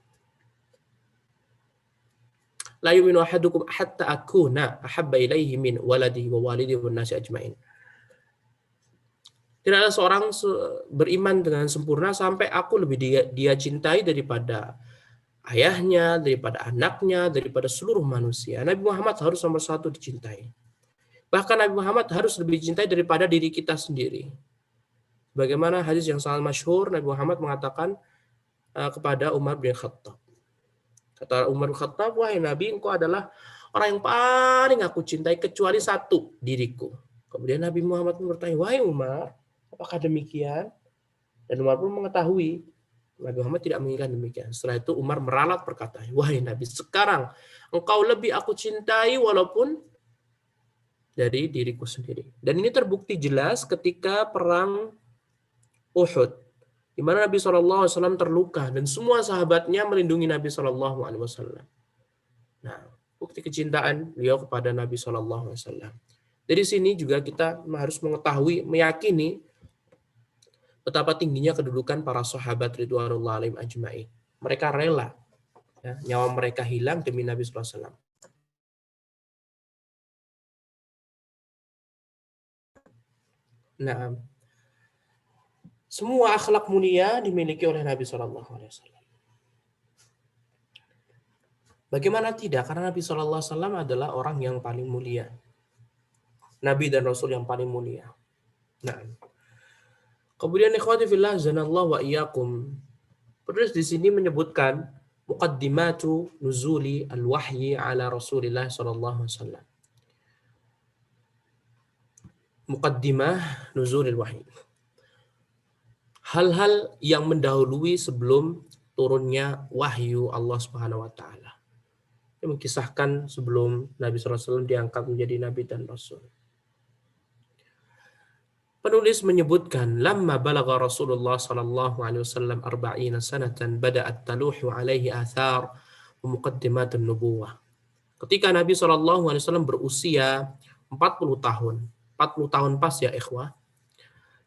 La yu'minu ahadukum hatta akuna ahabba ilaihi min waladihi wa walidihi wan nasi ajmain. Tidak ada seorang beriman dengan sempurna sampai aku lebih dia cintai daripada ayahnya, daripada anaknya, daripada seluruh manusia. Nabi Muhammad harus nomor satu dicintai. Bahkan Nabi Muhammad harus lebih dicintai daripada diri kita sendiri. Bagaimana hadis yang sangat masyhur, Nabi Muhammad mengatakan kepada Umar bin Khattab. Kata Umar bin Khattab, wahai Nabi, engkau adalah orang yang paling aku cintai kecuali satu, diriku. Kemudian Nabi Muhammad pun bertanya, wahai Umar, apakah demikian? Dan Umar pun mengetahui. Nabi Muhammad tidak menginginkan demikian. Setelah itu Umar meralat perkataan, wahai Nabi, sekarang engkau lebih aku cintai walaupun dari diriku sendiri. Dan ini terbukti jelas ketika perang Uhud, di mana Nabi SAW terluka dan semua sahabatnya melindungi Nabi SAW. Nah, bukti kecintaan beliau kepada Nabi SAW. Dari sini juga kita harus mengetahui, meyakini betapa tingginya kedudukan para sahabat ridwanullah alaihim ajma'in. Mereka rela, ya, nyawa mereka hilang demi Nabi SAW. Nah, semua akhlak mulia dimiliki oleh Nabi SAW. Bagaimana tidak? Karena Nabi SAW adalah orang yang paling mulia. Nabi dan Rasul yang paling mulia. Nah, kemudian ikhwati fillah zanallahu wa iyyakum. Penulis di sini menyebutkan muqaddimatu nuzuli al-wahyi ala Rasulillah sallallahu alaihi wasallam. Muqaddimah nuzulil wahyi. Hal-hal yang mendahului sebelum turunnya wahyu Allah Subhanahu wa taala. Yang mengisahkan sebelum Nabi sallallahu alaihi wasallam diangkat menjadi nabi dan rasul. Penulis menyebutkan lamma balagha Rasulullah sallallahu alaihi wasallam 40 sanatan bada'at taluhu alaihi athar wa muqaddimatun nubuwah. Ketika Nabi sallallahu alaihi wasallam berusia 40 tahun. 40 tahun pas ya ikhwah.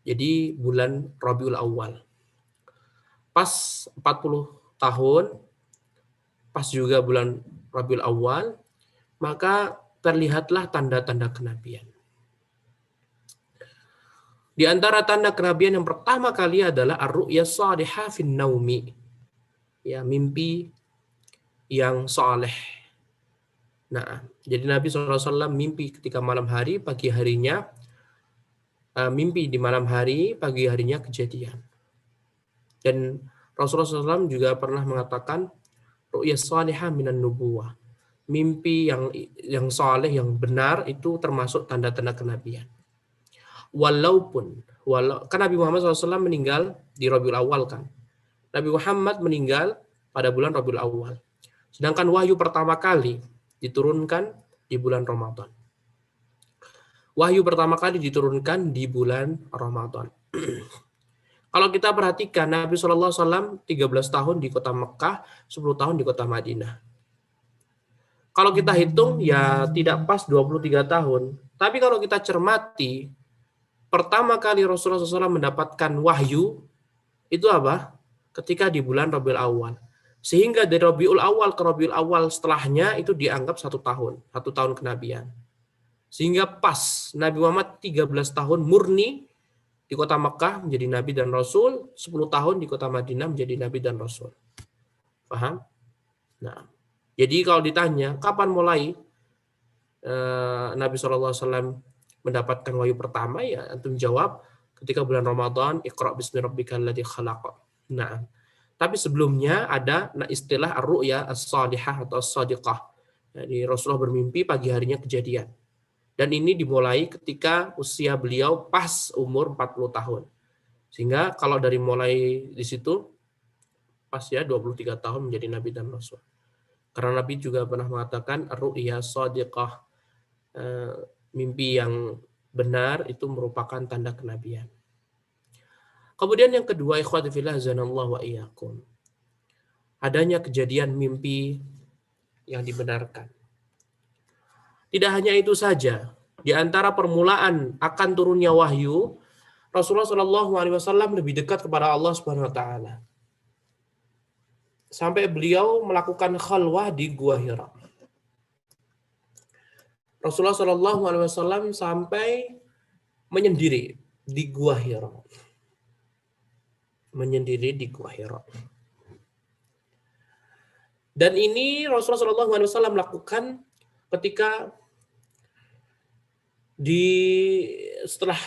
Jadi bulan Rabiul Awal. Pas 40 tahun pas juga bulan Rabiul Awal, maka terlihatlah tanda-tanda kenabian. Di antara tanda kenabian yang pertama kali adalah ar-ru'ya salihah fin naumi. Ya, mimpi yang saleh. Nah, jadi Nabi SAW mimpi ketika malam hari, pagi harinya mimpi di malam hari, pagi harinya kejadian. Dan Rasulullah SAW juga pernah mengatakan ru'ya salihah minan nubuwah. Mimpi yang saleh, yang benar itu termasuk tanda-tanda kenabian. Kan Nabi Muhammad SAW meninggal di Rabiul Awal kan. Nabi Muhammad meninggal pada bulan Rabiul Awal. Sedangkan wahyu pertama kali diturunkan di bulan Ramadan. Wahyu pertama kali diturunkan di bulan Ramadan. Kalau kita perhatikan, Nabi SAW 13 tahun di kota Mekah, 10 tahun di kota Madinah. Kalau kita hitung, ya tidak pas 23 tahun. Tapi kalau kita cermati, pertama kali Rasulullah SAW mendapatkan wahyu, itu apa? Ketika di bulan Rabiul Awal. Sehingga dari Rabiul Awal ke Rabiul Awal setelahnya itu dianggap 1 tahun. 1 tahun kenabian. Sehingga pas Nabi Muhammad 13 tahun murni di kota Mekah menjadi Nabi dan Rasul, 10 tahun di kota Madinah menjadi Nabi dan Rasul. Paham? Nah, jadi kalau ditanya, kapan mulai Nabi SAW mendapatkan wahyu pertama, ya antum jawab ketika bulan Ramadan, Iqra bismi rabbikal ladzi khalaq. Nah, tapi sebelumnya ada istilah ar-ru'ya as-salihah atau as-sadiqah. Jadi Rasulullah bermimpi pagi harinya kejadian. Dan ini dimulai ketika usia beliau pas umur 40 tahun. Sehingga kalau dari mulai di situ pas ya 23 tahun menjadi Nabi dan Rasul. Karena Nabi juga pernah mengatakan ar-ru'ya as-sadiqah, mimpi yang benar itu merupakan tanda kenabian. Kemudian yang kedua, ikhwati fillah azanallahu wa iyyakum. Adanya kejadian mimpi yang dibenarkan. Tidak hanya itu saja, di antara permulaan akan turunnya wahyu, Rasulullah SAW lebih dekat kepada Allah Subhanahu wa taala. Sampai beliau melakukan khalwah di Gua Hira. Rasulullah SAW sampai menyendiri di Gua Hira. Menyendiri di Gua Hira. Dan ini Rasulullah SAW lakukan ketika setelah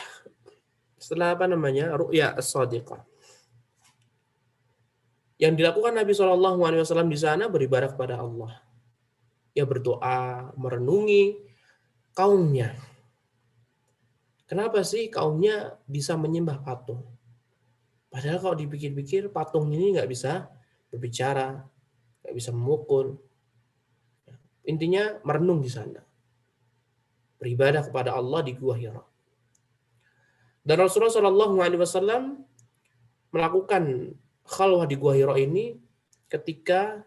ru'ya as-sadiqah. Yang dilakukan Nabi SAW di sana beribadah kepada Allah. Ya berdoa, merenungi kaumnya. Kenapa sih kaumnya bisa menyembah patung? Padahal kalau dipikir-pikir patung ini nggak bisa berbicara, nggak bisa memukul. Intinya merenung di sana. Beribadah kepada Allah di Gua Hira. Dan Rasulullah SAW melakukan khalwah di Gua Hira ini ketika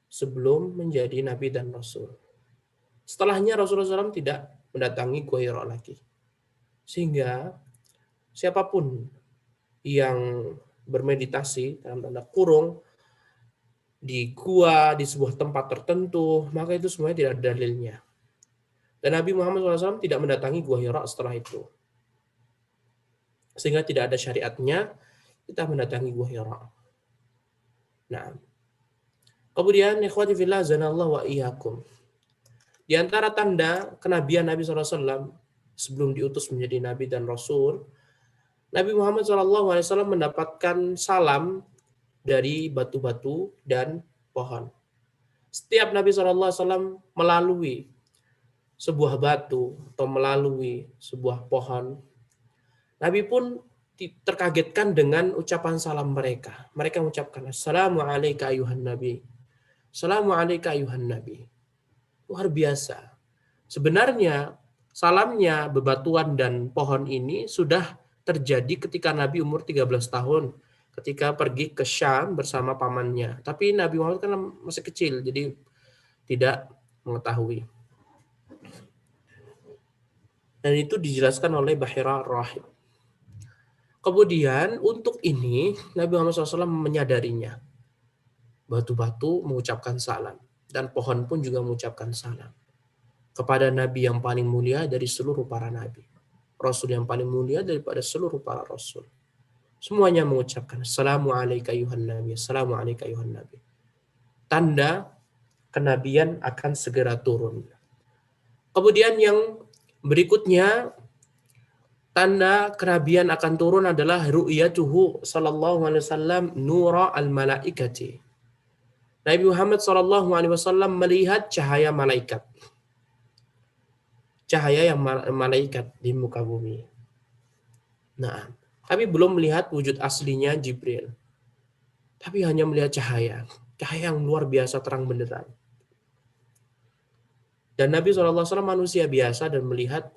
sebelum menjadi Nabi dan Rasul. Setelahnya Rasulullah SAW tidak mendatangi Gua Hira lagi. Sehingga siapapun yang bermeditasi dalam tanda kurung di gua, di sebuah tempat tertentu, maka itu semuanya tidak ada dalilnya. Dan Nabi Muhammad SAW tidak mendatangi Gua Hira setelah itu. Sehingga tidak ada syariatnya kita mendatangi Gua Hira. Nah, kemudian ikhwati fillah zanallahu wa iyyakum. Di antara tanda kenabian Nabi SAW sebelum diutus menjadi Nabi dan Rasul, Nabi Muhammad SAW mendapatkan salam dari batu-batu dan pohon. Setiap Nabi SAW melalui sebuah batu atau melalui sebuah pohon, Nabi pun terkagetkan dengan ucapan salam mereka. Mereka mengucapkan, Assalamu alayka ayuhan Nabi. Assalamu alayka ayuhan Nabi. Luar biasa. Sebenarnya salamnya bebatuan dan pohon ini sudah terjadi ketika Nabi umur 13 tahun. Ketika pergi ke Syam bersama pamannya. Tapi Nabi Muhammad kan masih kecil, jadi tidak mengetahui. Dan itu dijelaskan oleh Bahira Rahib. Kemudian untuk ini Nabi Muhammad SAW menyadarinya. Batu-batu mengucapkan salam. Dan pohon pun juga mengucapkan salam. kepada nabi yang paling mulia dari seluruh para nabi, rasul yang paling mulia daripada seluruh para rasul. Semuanya mengucapkan assalamu alayka ayuhan nabi, assalamu alayka ayuhan nabi. Tanda kenabian akan segera turun. Kemudian yang berikutnya, tanda kenabian akan turun adalah ru'yatuhu sallallahu alaihi wasallam nura al-malaikati. Nabi Muhammad sallallahu alaihi wasallam melihat cahaya malaikat. Cahaya yang malaikat di muka bumi. Nah, tapi belum melihat wujud aslinya Jibril. Tapi hanya melihat cahaya. Cahaya yang luar biasa terang benderang. Dan Nabi SAW manusia biasa dan melihat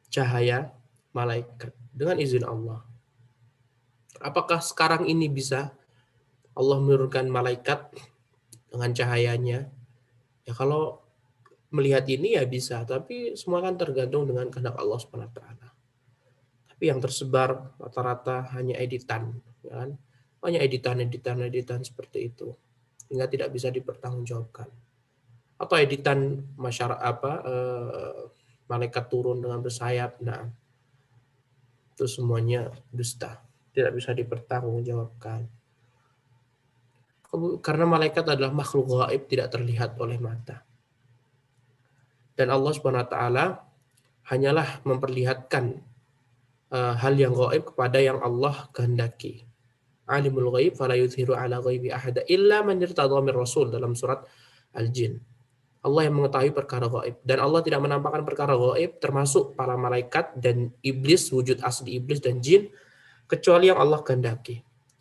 cahaya malaikat dengan izin Allah. Apakah sekarang ini bisa Allah menurunkan malaikat dengan cahayanya? Ya kalau melihat ini ya bisa, tapi semua kan tergantung dengan kehendak Allah SWT. Tapi yang tersebar rata-rata hanya editan, ya kan? Hanya editan seperti itu, hingga tidak bisa dipertanggungjawabkan. Atau editan masyarakat malaikat turun dengan bersayap, nah itu semuanya dusta, tidak bisa dipertanggungjawabkan. Karena malaikat adalah makhluk gaib, tidak terlihat oleh mata. Dan Allah SWT hanyalah memperlihatkan hal yang gaib kepada yang Allah kehendaki. Alimul ghaib fala yuzhiru ala ghaibi ahada illa man irtadha min rasul, dalam surat Al-Jin. Allah yang mengetahui perkara gaib, dan Allah tidak menampakkan perkara gaib termasuk para malaikat dan iblis, wujud asli iblis dan jin, kecuali yang Allah kehendaki.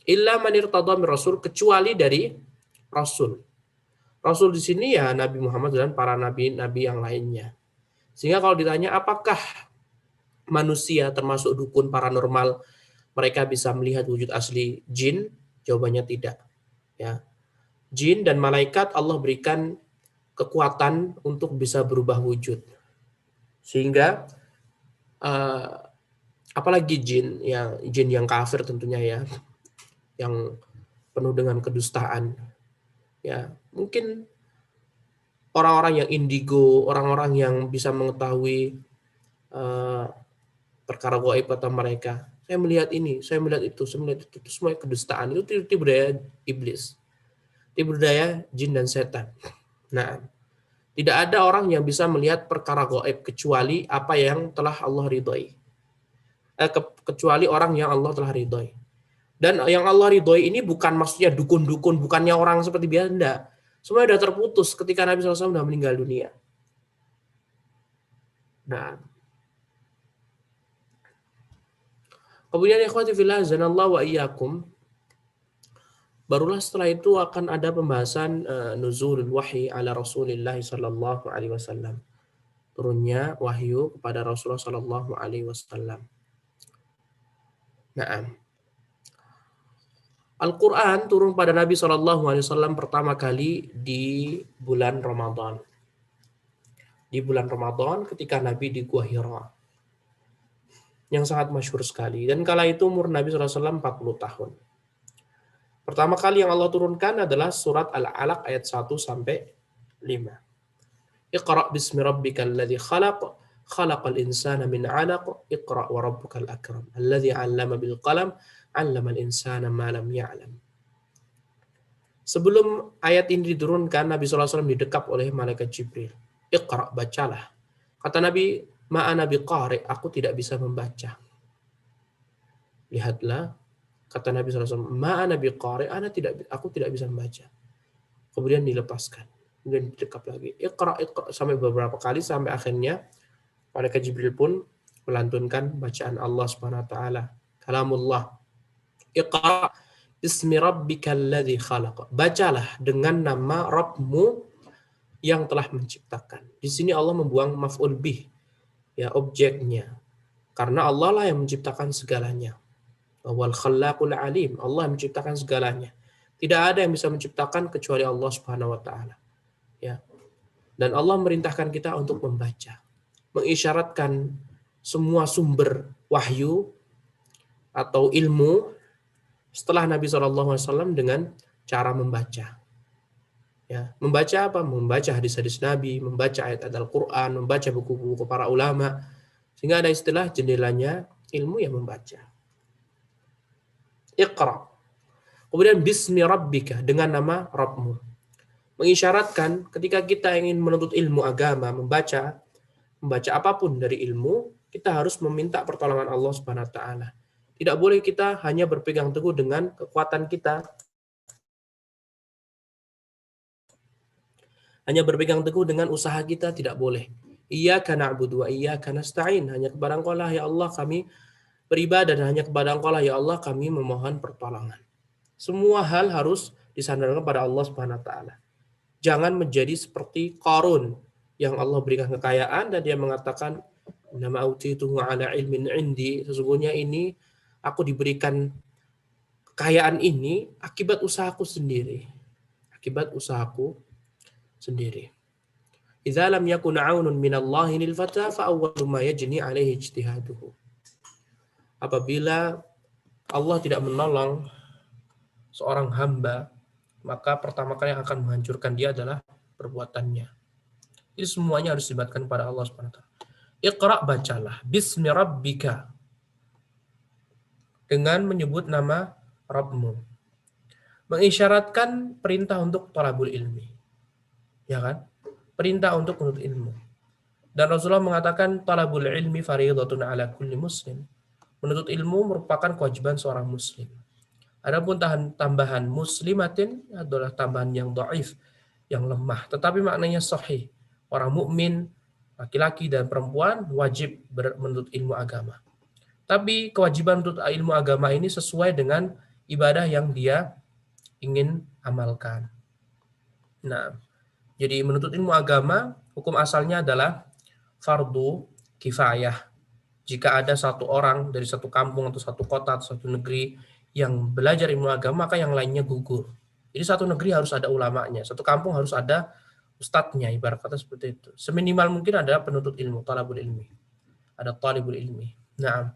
Illa man irtadha min rasul, kecuali dari rasul. Rasul di sini ya Nabi Muhammad dan para nabi-nabi yang lainnya. Sehingga kalau ditanya apakah manusia termasuk dukun paranormal mereka bisa melihat wujud asli jin, jawabannya tidak. Ya. Jin dan malaikat Allah berikan kekuatan untuk bisa berubah wujud. Sehingga apalagi jin yang kafir tentunya ya, yang penuh dengan kedustaan. Ya, mungkin orang-orang yang indigo, orang-orang yang bisa mengetahui perkara gaib kata mereka, saya melihat ini, saya melihat itu semua kedustaan. Itu tipu daya iblis, tipu daya jin dan setan. Nah, tidak ada orang yang bisa melihat perkara gaib kecuali apa yang telah Allah ridhoi. Kecuali orang yang Allah telah ridhoi. Dan yang Allah ridhoi ini bukan maksudnya dukun-dukun, bukannya orang seperti biasa, enggak. Semua sudah terputus ketika Nabi SAW sudah meninggal dunia. Nah, kemudian ikhwati fillah azanallahu wa iyyakum, barulah setelah itu akan ada pembahasan nuzulul wahyi ala Rasulillah sallallahu alaihi wasallam. Turunnya wahyu kepada Rasulullah sallallahu alaihi wasallam. Nah, Al-Quran turun pada Nabi SAW pertama kali di bulan Ramadan. Di bulan Ramadan ketika Nabi di Gua Hira. Yang sangat masyhur sekali. Dan kala itu umur Nabi SAW 40 tahun. Pertama kali yang Allah turunkan adalah surat Al-Alaq ayat 1-5. Iqra' bismi rabbikal ladzi khalaq, khalaqal insana min 'alaq, iqra' wa rabbukal akram, alladzi 'allama bil qalam, 'allamal insana ma lam ya'lam. Sebelum ayat ini diturunkan, Nabi SAW didekap oleh malaikat Jibril. Iqra', bacalah. Kata Nabi, ma'ana biqari', aku tidak bisa membaca. Lihatlah, kata Nabi SAW, ma'ana biqari', aku tidak bisa membaca. Kemudian dilepaskan. Kemudian didekap lagi. Iqra', sampai beberapa kali, sampai akhirnya malaikat Jibril pun melantunkan bacaan Allah SWT. Kalamullah. Iqra' bismi rabbikal ladzi khalaq. Bacalah dengan nama Rabbmu yang telah menciptakan. Di sini Allah membuang maf'ul bih, ya objeknya. Karena Allah lah yang menciptakan segalanya. Wal khallaqul alim. Allah yang menciptakan segalanya. Tidak ada yang bisa menciptakan kecuali Allah Subhanahu wa taala. Ya. Dan Allah merintahkan kita untuk membaca. Mengisyaratkan semua sumber wahyu atau ilmu setelah Nabi SAW dengan cara membaca. Ya, membaca apa? Membaca hadis-hadis Nabi, membaca ayat-ayat Al-Quran, membaca buku-buku para ulama. Sehingga ada istilah jendelanya ilmu yang membaca. Iqra. Kemudian bismi rabbika, dengan nama Rabbmu. Mengisyaratkan ketika kita ingin menuntut ilmu agama, membaca apapun dari ilmu, kita harus meminta pertolongan Allah Subhanahu wa taala. Tidak boleh kita hanya berpegang teguh dengan kekuatan kita. Hanya berpegang teguh dengan usaha kita, tidak boleh. Iyyaka na'budu wa iyyaka nasta'in. Hanya kepada Engkau lah ya Allah kami beribadah, dan hanya kepada Engkau lah ya Allah kami memohon pertolongan. Semua hal harus disandarkan kepada Allah Subhanahu wa taala. Jangan menjadi seperti Qarun yang Allah berikan kekayaan dan dia mengatakan nama autituhu ala ilmin indi, sesungguhnya ini aku diberikan kekayaan ini akibat usahaku sendiri. Akibat usahaku sendiri. Idza lam yakun 'aunun minallahi lil fata fa awwalu ma yajni 'alaihi ijtihaduhu. Apabila Allah tidak menolong seorang hamba, maka pertama kali yang akan menghancurkan dia adalah perbuatannya. Ini semuanya harus dilibatkan pada Allah Subhanahu wa taala. Iqra, bacalah, bismi rabbika, dengan menyebut nama Rabbmu. Mengisyaratkan perintah untuk thalabul ilmi. Ya kan? Perintah untuk menuntut ilmu. Dan Rasulullah mengatakan thalabul ilmi fardhatun ala kulli muslim. Menuntut ilmu merupakan kewajiban seorang muslim. Adapun tambahan muslimatin adalah tambahan yang dhaif, yang lemah, tetapi maknanya sahih. Orang mukmin, laki-laki dan perempuan wajib menuntut ilmu agama. Tapi kewajiban menuntut ilmu agama ini sesuai dengan ibadah yang dia ingin amalkan. Nah, jadi menuntut ilmu agama, hukum asalnya adalah fardu kifayah. Jika ada satu orang dari satu kampung atau satu kota atau satu negeri yang belajar ilmu agama, maka yang lainnya gugur. Jadi satu negeri harus ada ulamanya, satu kampung harus ada ustadznya, ibarat kata seperti itu. Seminimal mungkin ada penuntut ilmu, talabul ilmi. Ada talibul ilmi. Nah,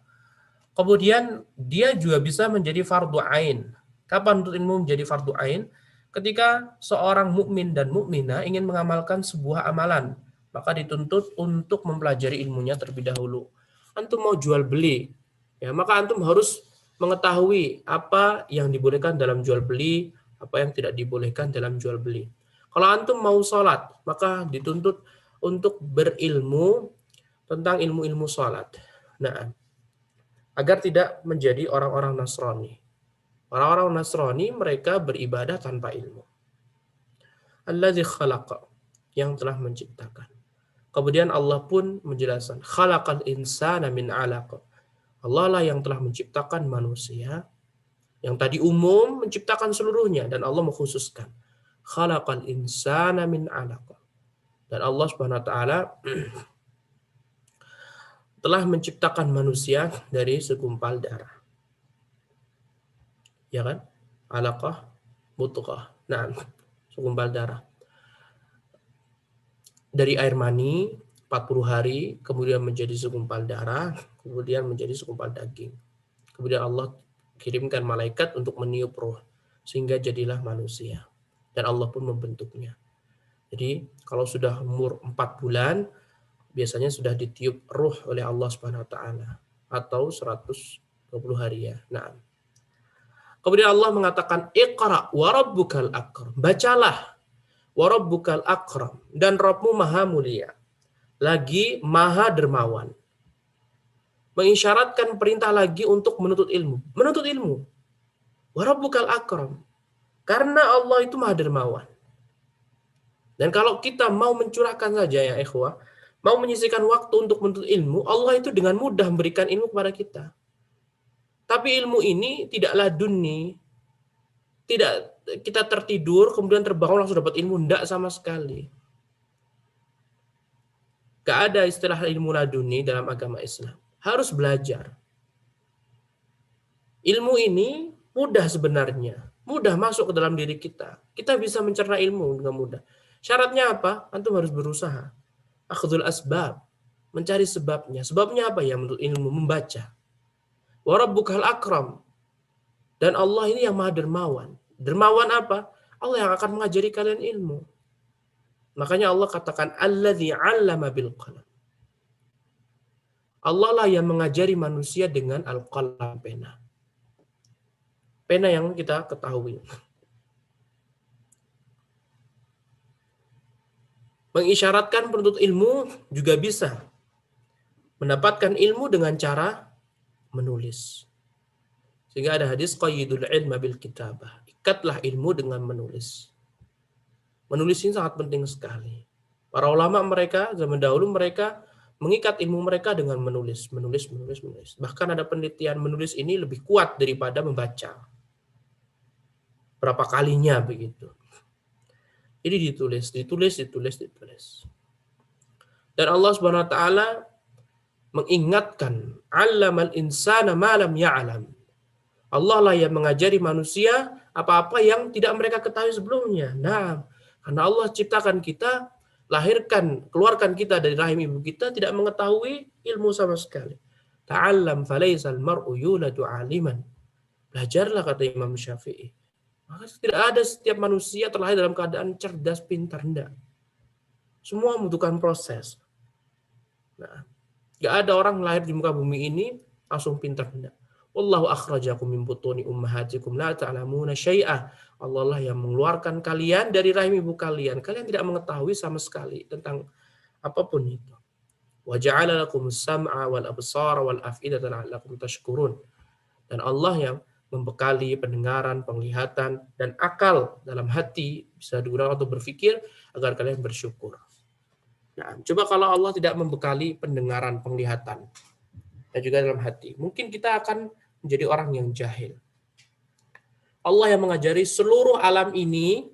kemudian dia juga bisa menjadi fardu ain. Kapan menuntut ilmu menjadi fardu ain? Ketika seorang mukmin dan mukminah ingin mengamalkan sebuah amalan, maka dituntut untuk mempelajari ilmunya terlebih dahulu. Antum mau jual beli, ya maka antum harus mengetahui apa yang dibolehkan dalam jual beli, apa yang tidak dibolehkan dalam jual beli. Kalau antum mau sholat, maka dituntut untuk berilmu tentang ilmu-ilmu sholat. Nah, agar tidak menjadi orang-orang Nasrani. Orang-orang Nasrani mereka beribadah tanpa ilmu. Alladzi khalaqa, yang telah menciptakan. Kemudian Allah pun menjelaskan, khalaqal insana min 'alaq. Allah lah yang telah menciptakan manusia, yang tadi umum menciptakan seluruhnya, dan Allah mengkhususkan. Khalaqal insana min 'alaq. Dan Allah Subhanahu wa taala telah menciptakan manusia dari segumpal darah. Ya kan? 'Alaqah, mudghah. Nah, segumpal darah. Dari air mani 40 hari, kemudian menjadi segumpal darah, kemudian menjadi segumpal daging. Kemudian Allah kirimkan malaikat untuk meniup roh, sehingga jadilah manusia. Dan Allah pun membentuknya. Jadi kalau sudah umur 4 bulan, biasanya sudah ditiup roh oleh Allah Subhanahu wa taala, atau 120 hari ya. Nah. Kemudian Allah mengatakan Iqra wa rabbukal akram. Bacalah wa rabbukal akram, dan Rabbmu maha mulia, lagi maha dermawan. Mengisyaratkan perintah lagi untuk menuntut ilmu. Menuntut ilmu. Wa rabbukal akram. Karena Allah itu maha dermawan. Dan kalau kita mau mencurahkan saja ya ikhwah, mau menyisihkan waktu untuk menuntut ilmu, Allah itu dengan mudah memberikan ilmu kepada kita. Tapi ilmu ini tidaklah laduni. Tidak kita tertidur, kemudian terbangun langsung dapat ilmu. Tidak sama sekali. Gak ada istilah ilmu laduni dalam agama Islam. Harus belajar. Ilmu ini mudah sebenarnya. Mudah masuk ke dalam diri kita. Kita bisa mencerna ilmu dengan mudah. Syaratnya apa? Antum harus berusaha. Akhdhul asbab. Mencari sebabnya. Sebabnya apa ya? Menurut ilmu, membaca. Wa rabbukal akram. Dan Allah ini yang maha dermawan. Dermawan apa? Allah yang akan mengajari kalian ilmu. Makanya Allah katakan alladzi 'allama bil qalam. Allah lah yang mengajari manusia dengan al-qalam, pena. Pena yang kita ketahui. Mengisyaratkan penuntut ilmu juga bisa mendapatkan ilmu dengan cara menulis. Sehingga ada hadis qayyidul ilma bil kitabah. Ikatlah ilmu dengan menulis. Menulis ini sangat penting sekali. Para ulama mereka zaman dahulu mereka mengikat ilmu mereka dengan menulis. Bahkan ada penelitian menulis ini lebih kuat daripada membaca. Berapa kalinya begitu. Jadi ditulis. Dan Allah Subhanahu wa taala mengingatkan, 'allamal insana ma lam ya'lam. Allah lah yang mengajari manusia apa-apa yang tidak mereka ketahui sebelumnya. Nah, karena Allah ciptakan kita, keluarkan kita dari rahim ibu kita tidak mengetahui ilmu sama sekali. Ta'allam falaisal mar'u yuladu 'aliman. Belajarlah, kata Imam Syafi'i. Maka tidak ada setiap manusia terlahir dalam keadaan cerdas, pintar, enggak. Semua membutuhkan proses. Nah, enggak ada orang lahir di muka bumi ini langsung pintar, enggak. Wallahu akhrajakum min butuni ummahatikum la ta'lamuna syai'ah. Allah lah yang mengeluarkan kalian dari rahim ibu kalian. Kalian tidak mengetahui sama sekali tentang apapun itu. Wa ja'ala lakumus sam'a wal absara wal af'idata la'allakum tashkurun. Dan Allah yang membekali pendengaran, penglihatan, dan akal dalam hati bisa digunakan untuk berpikir agar kalian bersyukur. Nah, coba kalau Allah tidak membekali pendengaran, penglihatan, dan juga dalam hati, mungkin kita akan menjadi orang yang jahil. Allah yang mengajari seluruh alam ini,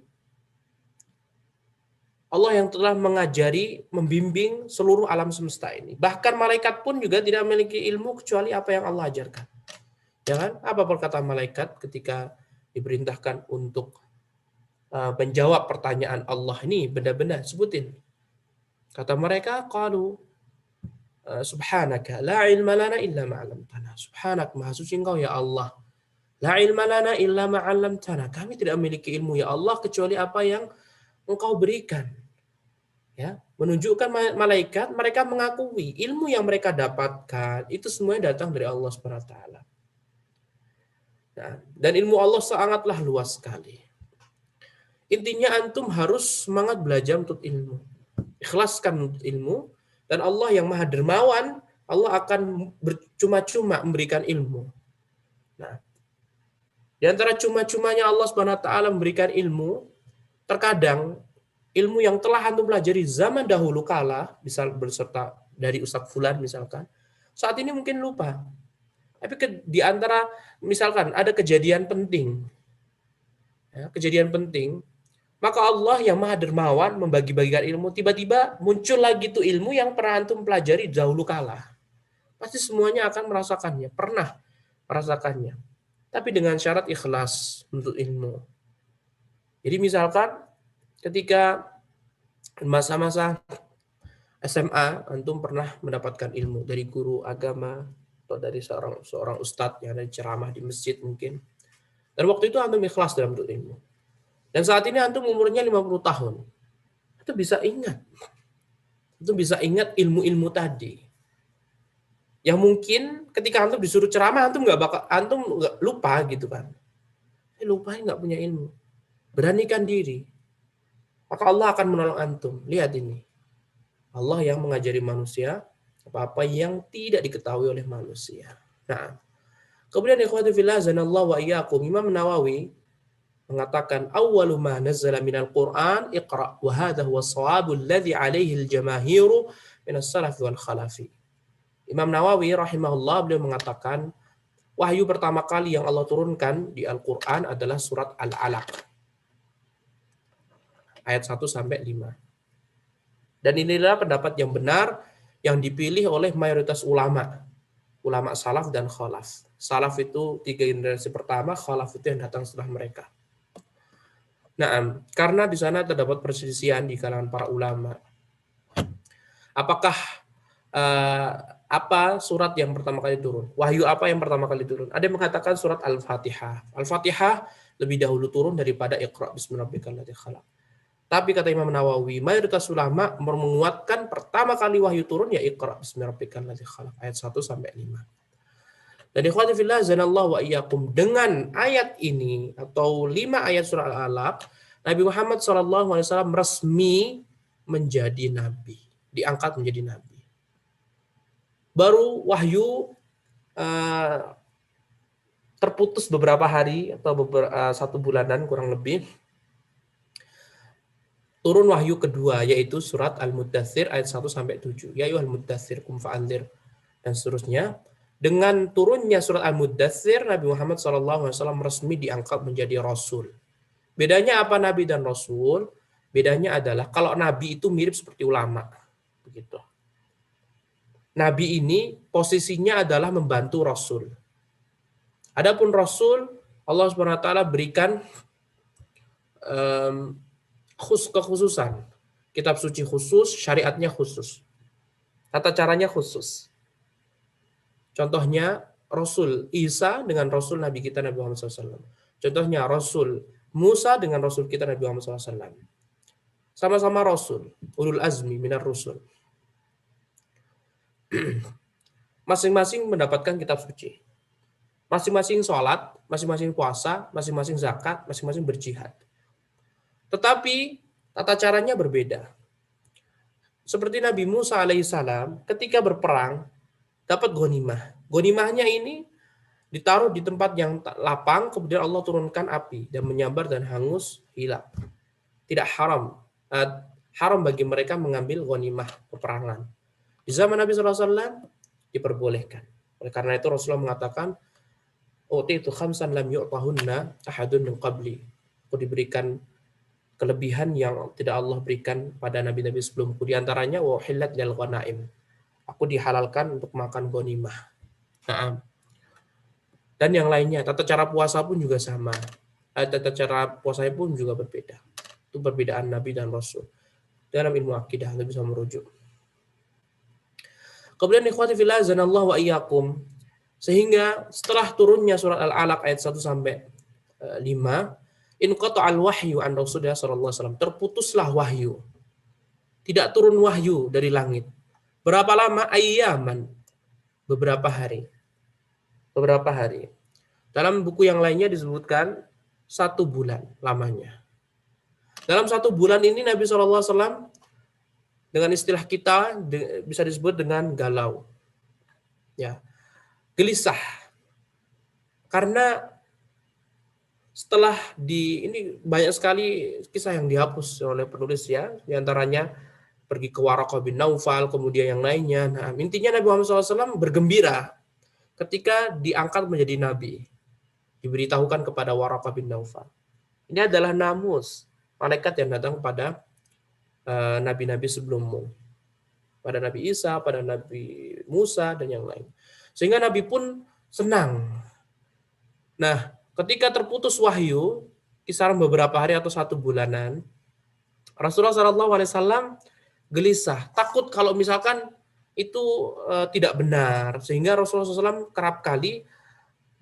Allah yang telah mengajari, membimbing seluruh alam semesta ini. Bahkan malaikat pun juga tidak memiliki ilmu kecuali apa yang Allah ajarkan. Ya kan? Apa perkataan malaikat ketika diperintahkan untuk menjawab pertanyaan Allah ini? Benar-benar sebutin. Kata mereka, qalu subhanaka la ilma lana illa ma 'allamtana. Subhanak, maha suci Engkau ya Allah. La ilma lana illa ma 'allamtana. Kami tidak memiliki ilmu ya Allah kecuali apa yang Engkau berikan. Ya, menunjukkan malaikat mereka mengakui ilmu yang mereka dapatkan itu semuanya datang dari Allah Subhanahu wa taala. Nah, dan ilmu Allah sangatlah luas sekali. Intinya antum harus semangat belajar untuk ilmu. Ikhlaskan untuk ilmu, dan Allah yang Maha Dermawan, Allah akan bercuma-cuma memberikan ilmu. Nah, di antara cuma-cumanya Allah Subhanahu wa taala memberikan ilmu, terkadang ilmu yang telah antum pelajari zaman dahulu kala, misal berserta dari Ustadz Fulan misalkan, saat ini mungkin lupa. Tapi di antara misalkan ada kejadian penting, maka Allah yang Maha Dermawan membagi-bagikan ilmu, tiba-tiba muncul lagi tuh ilmu yang pernah antum pelajari dahulu kala. Pasti semuanya akan merasakannya, pernah merasakannya. Tapi dengan syarat ikhlas untuk ilmu. Jadi misalkan ketika masa-masa SMA antum pernah mendapatkan ilmu dari guru agama atau dari seorang ustadz yang ada ceramah di masjid mungkin. Dan waktu itu antum ikhlas dalam untuk ilmu. Dan saat ini antum umurnya 50 tahun. Antum bisa ingat ilmu-ilmu tadi. Yang mungkin ketika antum disuruh ceramah antum nggak lupa gitu kan. Lupa nggak punya ilmu. Beranikan diri. Maka Allah akan menolong antum. Lihat ini. Allah yang mengajari manusia apa-apa yang tidak diketahui oleh manusia. Nah, kemudian ikhwati fillah zanallahu wa iyyakum, Imam Nawawi mengatakan awwalu ma nazzala minal Qur'an iqra wa hadha huwa shawabul ladzi alaihi al-jamaahiru minas salaf wal khalafi. Imam Nawawi rahimahullah beliau mengatakan wahyu pertama kali yang Allah turunkan di Al-Qur'an adalah surat Al-Alaq. Ayat 1 sampai 5. Dan inilah pendapat yang benar yang dipilih oleh mayoritas ulama salaf dan khalaf. Salaf itu 3 generasi pertama, khalaf itu yang datang setelah mereka. Nah, karena di sana terdapat perselisihan di kalangan para ulama. Apakah Apa surat yang pertama kali turun? Wahyu apa yang pertama kali turun? Ada yang mengatakan surat Al-Fatihah. Al-Fatihah lebih dahulu turun daripada Iqra bismillahirrahmanirrahim khalaq. Tapi kata Imam Nawawi, mayoritas ulama menguatkan pertama kali wahyu turun ya Iqra bismillahirrahmanirrahim khalaq ayat 1 sampai 5. Dan ikhwati fillah zanallahu wa iyyakum, dengan ayat ini atau 5 ayat surah Al-Alaq, Nabi Muhammad SAW resmi menjadi nabi, diangkat menjadi nabi. Baru wahyu terputus beberapa hari atau satu bulanan kurang lebih, turun wahyu kedua yaitu surat Al-Muddatsir ayat 1 sampai 7. Ya ayyuhal muddatsir qum fa'andzir dan seterusnya. Dengan turunnya surat Al-Muddatsir, Nabi Muhammad SAW resmi diangkat menjadi rasul. Bedanya apa nabi dan rasul? Bedanya adalah kalau nabi itu mirip seperti ulama, begitu. Nabi ini posisinya adalah membantu rasul. Adapun rasul, Allah Subhanahu wa taala berikan kekhususan. Kitab suci khusus, syariatnya khusus. Tata caranya khusus. Contohnya Rasul Isa dengan Rasul Nabi kita Nabi Muhammad SAW. Contohnya Rasul Musa dengan Rasul kita Nabi Muhammad SAW. Sama-sama Rasul, ulul azmi minar rusul. Masing-masing mendapatkan kitab suci. Masing-masing sholat, masing-masing puasa, masing-masing zakat, masing-masing berjihad. Tetapi tata caranya berbeda. Seperti Nabi Musa alaihissalam ketika berperang dapat ghanimah. Ghanimahnya ini ditaruh di tempat yang lapang, kemudian Allah turunkan api dan menyambar dan hangus hilang. Tidak haram. Haram bagi mereka mengambil ghanimah peperangan. Di zaman Nabi SAW diperbolehkan. Oleh karena itu Rasulullah mengatakan, "Utitu khamsan lam yu'tahunna ahadun min qabli." Aku diberikan kelebihan yang tidak Allah berikan pada nabi-nabi sebelumku. Di antaranya wa hillat lil ghanaim. Aku dihalalkan untuk makan ghanimah. Nah, dan yang lainnya, tata cara puasa pun juga sama. Tata cara puasanya pun juga berbeda. Itu perbedaan Nabi dan Rasul. Dalam ilmu akidah, Anda bisa merujuk. Kemudian ikhwati fillah zanallahu wa iyyakum. Sehingga setelah turunnya surat Al-Alaq ayat 1 sampai 5, inqata'al wahyu an Rasulullah sallallahu alaihi wasallam. Terputuslah wahyu. Tidak turun wahyu dari langit. Berapa lama? Ayyaman. Beberapa hari. Beberapa hari. Dalam buku yang lainnya disebutkan 1 bulan lamanya. Dalam 1 bulan ini Nabi SAW dengan istilah kita bisa disebut dengan galau. Ya. Gelisah. Karena setelah ini banyak sekali kisah yang dihapus oleh penulis ya, di antaranya pergi ke Waraqah bin Naufal, kemudian yang lainnya. Nah, intinya Nabi Muhammad SAW bergembira ketika diangkat menjadi nabi. Diberitahukan kepada Waraqah bin Naufal. Ini adalah namus, malaikat yang datang pada nabi-nabi sebelummu. Pada Nabi Isa, pada Nabi Musa, dan yang lain. Sehingga Nabi pun senang. Nah, ketika terputus wahyu, kisaran beberapa hari atau 1 bulanan, Rasulullah SAW gelisah, takut kalau misalkan itu tidak benar, sehingga Rasulullah SAW kerap kali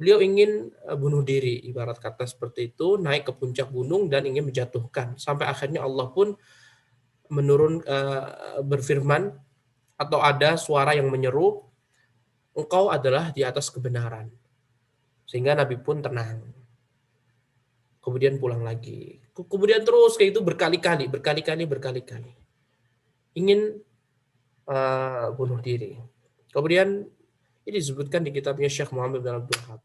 beliau ingin bunuh diri, ibarat kata seperti itu, naik ke puncak gunung dan ingin menjatuhkan, sampai akhirnya Allah pun berfirman atau ada suara yang menyeru, engkau adalah di atas kebenaran, sehingga Nabi pun tenang. Kemudian pulang lagi, kemudian terus kayak itu berkali-kali ingin bunuh diri. Kemudian ini disebutkan di kitabnya Syekh Muhammad bin Abdul Wahab,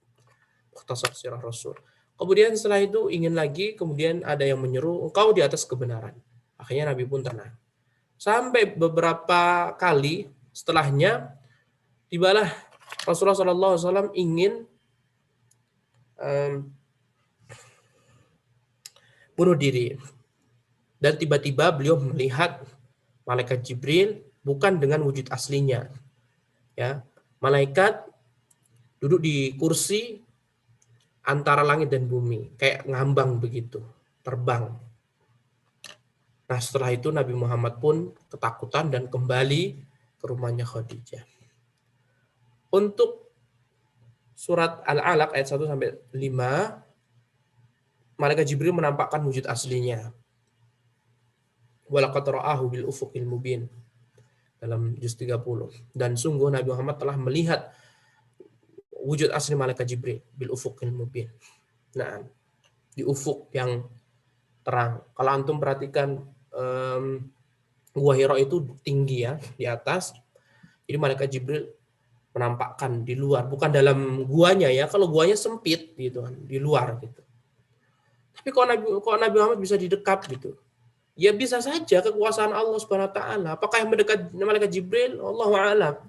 Mukhtasar Sirah Rasul. Kemudian setelah itu ingin lagi, kemudian ada yang menyeru, engkau di atas kebenaran. Akhirnya Nabi pun tenang. Sampai beberapa kali setelahnya, tibalah Rasulullah SAW ingin bunuh diri. Dan tiba-tiba beliau melihat malaikat Jibril bukan dengan wujud aslinya. Ya, malaikat duduk di kursi antara langit dan bumi, kayak ngambang begitu, terbang. Nah, setelah itu Nabi Muhammad pun ketakutan dan kembali ke rumahnya Khadijah. Untuk surat Al-Alaq ayat 1 sampai 5, malaikat Jibril menampakkan wujud aslinya. Walaqad ra'ahu bil ufuqil mubin dalam juz 30. Dan sungguh Nabi Muhammad telah melihat wujud asli malaikat Jibril bil ufuqil mubin. Nah, di ufuk yang terang. Kalau antum perhatikan Gua Hira itu tinggi ya, di atas. Jadi malaikat Jibril menampakkan di luar, bukan dalam guanya ya. Kalau guanya sempit gitu kan, di luar gitu. Tapi kok Nabi Muhammad bisa didekat gitu? Ya bisa saja kekuasaan Allah Subhanahu wa taala. Apakah yang mendekat malaikat Jibril? Allahu a'lam.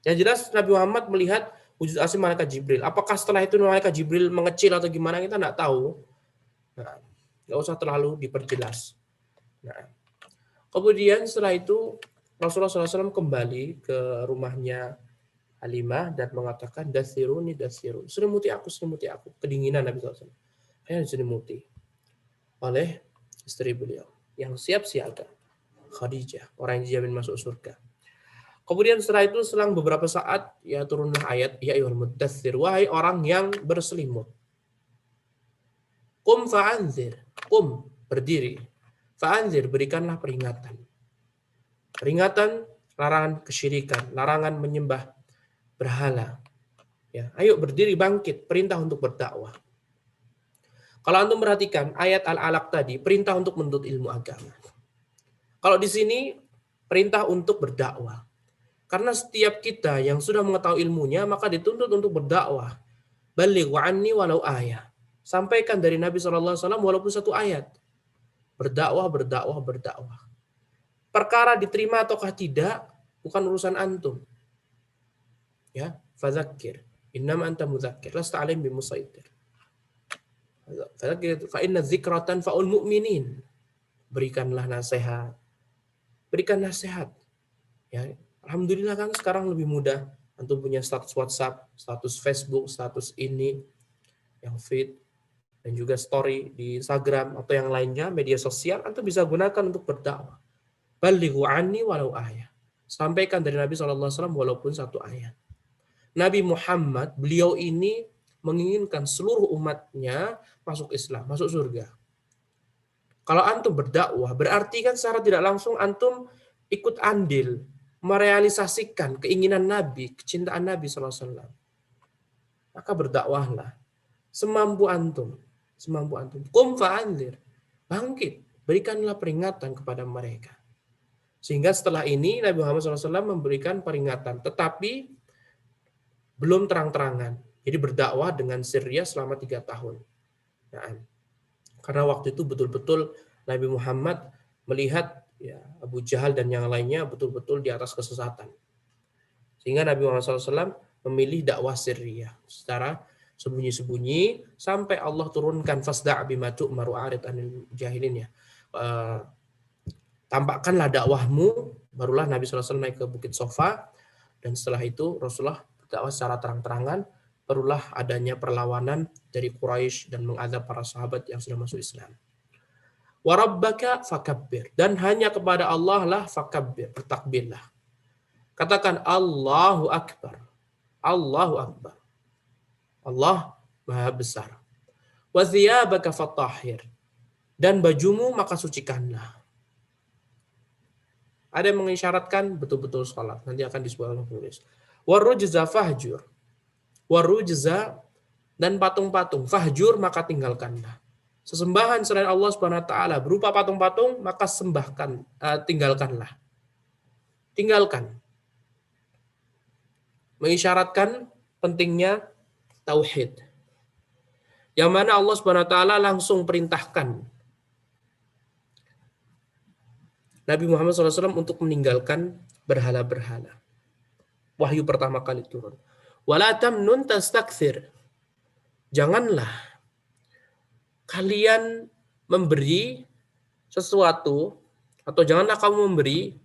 Yang jelas Nabi Muhammad melihat wujud asli malaikat Jibril. Apakah setelah itu malaikat Jibril mengecil atau gimana, kita nggak tahu. Nah, nggak usah terlalu diperjelas. Nah, kemudian setelah itu Rasulullah SAW kembali ke rumahnya Halimah dan mengatakan dasiruni dasiru, selimuti aku, kedinginan Nabi SAW. Akhirnya diselimuti oleh istri beliau yang siap siaga, Khadijah, orang yang dijamin masuk surga. Kemudian setelah itu selang beberapa saat ya turunlah ayat ya ayyuhal muddatsir, wahai orang yang berselimut. Qum fa'anzir, qum berdiri, fa'anzir berikanlah peringatan. Peringatan larangan kesyirikan, larangan menyembah berhala. Ya, ayo berdiri bangkit, perintah untuk berdakwah. Kalau antum perhatikan ayat Al-Alaq tadi, perintah untuk menuntut ilmu agama. Kalau di sini perintah untuk berdakwah. Karena setiap kita yang sudah mengetahui ilmunya, maka dituntut untuk berdakwah. Baligh anni walau ayah. Sampaikan dari Nabi SAW walaupun satu ayat. Berdakwah, berdakwah, berdakwah. Perkara diterima ataukah tidak, bukan urusan antum. Ya, fadzakir. Innama anta mudzakir, lasta alaihim bimusaitir. Fa inna dzikratan faul mu'minin. Berikanlah nasihat. Berikan nasihat. Ya, alhamdulillah kan sekarang lebih mudah. Antum punya status WhatsApp, status Facebook, status ini yang feed dan juga story di Instagram atau yang lainnya, media sosial, antum bisa gunakan untuk berdakwah. Balighu anni walau ayat. Sampaikan dari Nabi SAW walaupun satu ayat. Nabi Muhammad, beliau ini menginginkan seluruh umatnya masuk Islam, masuk surga. Kalau antum berdakwah, berarti kan secara tidak langsung antum ikut andil, merealisasikan keinginan Nabi, kecintaan Nabi SAW. Maka berdakwahlah, semampu antum. Semampu antum. Qum fa'anzir. Bangkit, berikanlah peringatan kepada mereka. Sehingga setelah ini Nabi Muhammad SAW memberikan peringatan, tetapi belum terang-terangan. Jadi berdakwah dengan sirriyah selama 3 tahun. Nah, karena waktu itu betul-betul Nabi Muhammad melihat ya, Abu Jahal dan yang lainnya betul-betul di atas kesesatan. Sehingga Nabi Muhammad SAW memilih dakwah sirriyah secara sembunyi-sembunyi sampai Allah turunkan fasda' bima tu'maru a'rid anil jahilin ya. Tampakkanlah dakwahmu, barulah Nabi SAW naik ke Bukit Sofa, dan setelah itu Rasulullah berdakwah secara terang-terangan, barulah adanya perlawanan dari Quraisy dan mengadab para sahabat yang sudah masuk Islam. Wa rabbaka fakabbir, dan hanya kepada Allah lah fakabbir, bertakbirlah. Katakan Allahu Akbar. Allahu Akbar. Allah Maha Besar. Wa thiyabaka fatahhir, dan bajumu maka sucikanlah. Ada yang mengisyaratkan betul-betul sholat. Nanti akan disebut oleh penulis. Warujza fahjur. Warujza, dan patung-patung. Fahjur, maka tinggalkanlah. Sesembahan selain Allah Subhanahu wa taala berupa patung-patung, maka tinggalkanlah. Tinggalkan. Mengisyaratkan pentingnya tauhid. Yang mana Allah Subhanahu wa taala langsung perintahkan Nabi Muhammad SAW untuk meninggalkan berhala-berhala. Wahyu pertama kali turun. Wala tamnun tastakthir. Janganlah kalian memberi sesuatu, atau janganlah kamu memberi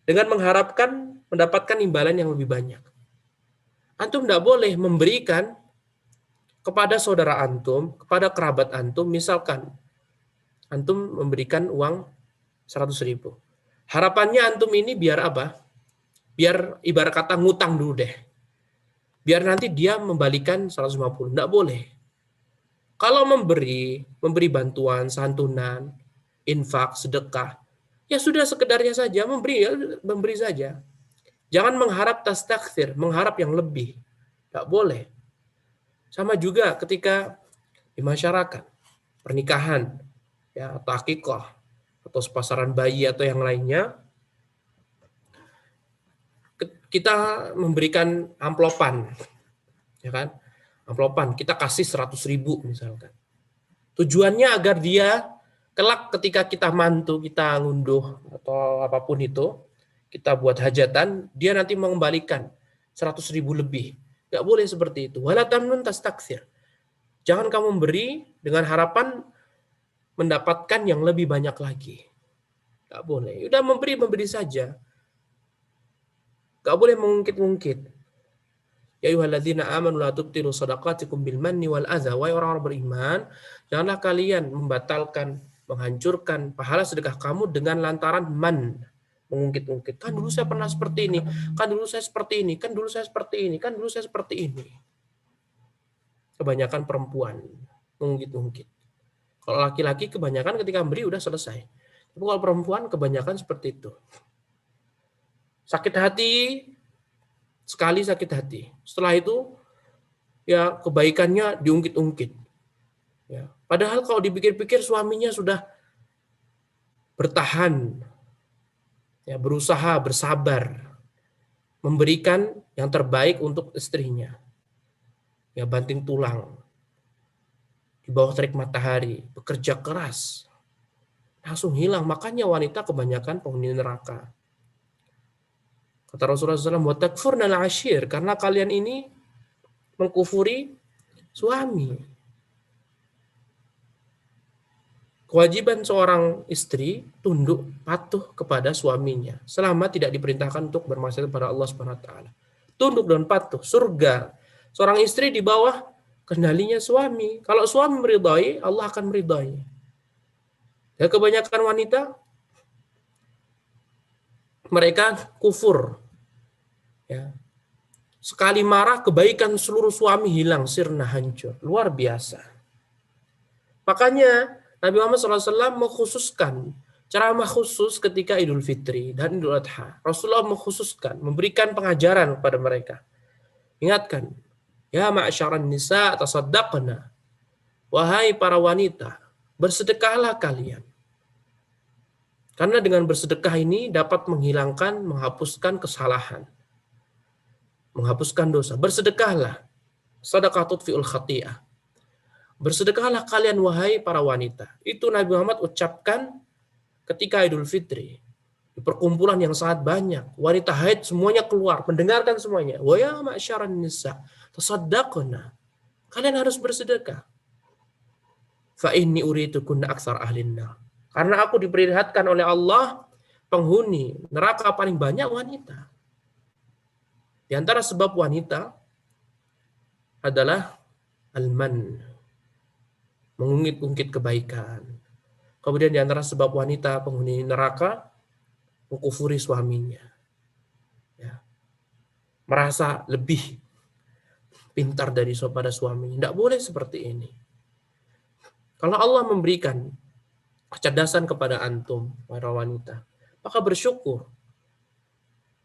dengan mengharapkan mendapatkan imbalan yang lebih banyak. Antum tidak boleh memberikan kepada saudara antum, kepada kerabat antum, misalkan antum memberikan uang 100.000. Harapannya antum ini biar apa? biar ibarat kata ngutang dulu deh. Biar nanti dia membalikan 150. Enggak boleh. Kalau memberi bantuan, santunan, infak, sedekah, ya sudah sekedarnya saja, memberi saja. Jangan mengharap tastakthir, mengharap yang lebih. Enggak boleh. Sama juga ketika di masyarakat, pernikahan, ya, atau akikah, atau sepasaran bayi atau yang lainnya, kita memberikan amplopan, ya kan? Amplopan, kita kasih 100.000 misalkan. Tujuannya agar dia kelak ketika kita mantu, kita ngunduh atau apapun itu, kita buat hajatan, dia nanti mengembalikan 100.000 lebih. Gak boleh seperti itu. Wala tamnun tastakthir. Jangan kamu beri dengan harapan mendapatkan yang lebih banyak lagi. Gak boleh. Udah memberi saja. Gak boleh mengungkit-ungkit. Ya ayyuhalladzina amanu la tubtilu shadaqatikum bil manni wal adza. Wahai orang-orang beriman, janganlah kalian membatalkan, menghancurkan pahala sedekah kamu dengan lantaran man, mengungkit-ungkit. Kan dulu saya pernah seperti ini, kan dulu saya seperti ini, kan dulu saya seperti ini, kan dulu saya seperti ini. Kebanyakan perempuan mengungkit-ungkit. Kalau laki-laki kebanyakan ketika memberi udah selesai. Tapi kalau perempuan kebanyakan seperti itu. Sakit hati, sekali sakit hati. Setelah itu, ya kebaikannya diungkit-ungkit. Ya. Padahal kalau dipikir-pikir suaminya sudah bertahan, ya, berusaha, bersabar, memberikan yang terbaik untuk istrinya. Ya, banting tulang, di bawah terik matahari, bekerja keras. Langsung hilang. Makanya wanita kebanyakan penghuni neraka. Kata Rasulullah SAW, watakfurna al-ashir, karena kalian ini mengkufuri suami. Kewajiban seorang istri tunduk patuh kepada suaminya selama tidak diperintahkan untuk bermaksiat kepada Allah Subhanahu wa taala. Tunduk dan patuh, surga. Seorang istri di bawah kendalinya suami. Kalau suami meridai, Allah akan meridai. Ya, kebanyakan wanita mereka kufur. Ya. Sekali marah, kebaikan seluruh suami hilang, sirna hancur. Luar biasa. Makanya Nabi Muhammad SAW mengkhususkan ceramah khusus ketika Idul Fitri dan Idul Adha. Rasulullah mengkhususkan, memberikan pengajaran kepada mereka. Ingatkan, ya ma'asyaran nisa tasaddaqna. Wahai para wanita, bersedekahlah kalian. Karena dengan bersedekah ini dapat menghilangkan, menghapuskan kesalahan. Menghapuskan dosa. Bersedekahlah. Sadaqah tudfi'ul khati'ah. Bersedekahlah kalian wahai para wanita. Itu Nabi Muhammad ucapkan ketika Idul Fitri. Di perkumpulan yang sangat banyak. Wanita haid semuanya keluar. Mendengarkan semuanya. Wa ya ma'asyaran nisa. Tasaddaqna. Kalian harus bersedekah. Fa inni uritukunna aksar ahlinna. Karena aku diperlihatkan oleh Allah penghuni neraka paling banyak wanita. Di antara sebab wanita adalah al-man. Mengungkit-ungkit kebaikan. Kemudian di antara sebab wanita penghuni neraka, mengkufuri suaminya. Ya. Merasa lebih pintar daripada suaminya. Tidak boleh seperti ini. Kalau Allah memberikan kecerdasan kepada antum, para wanita, maka bersyukur.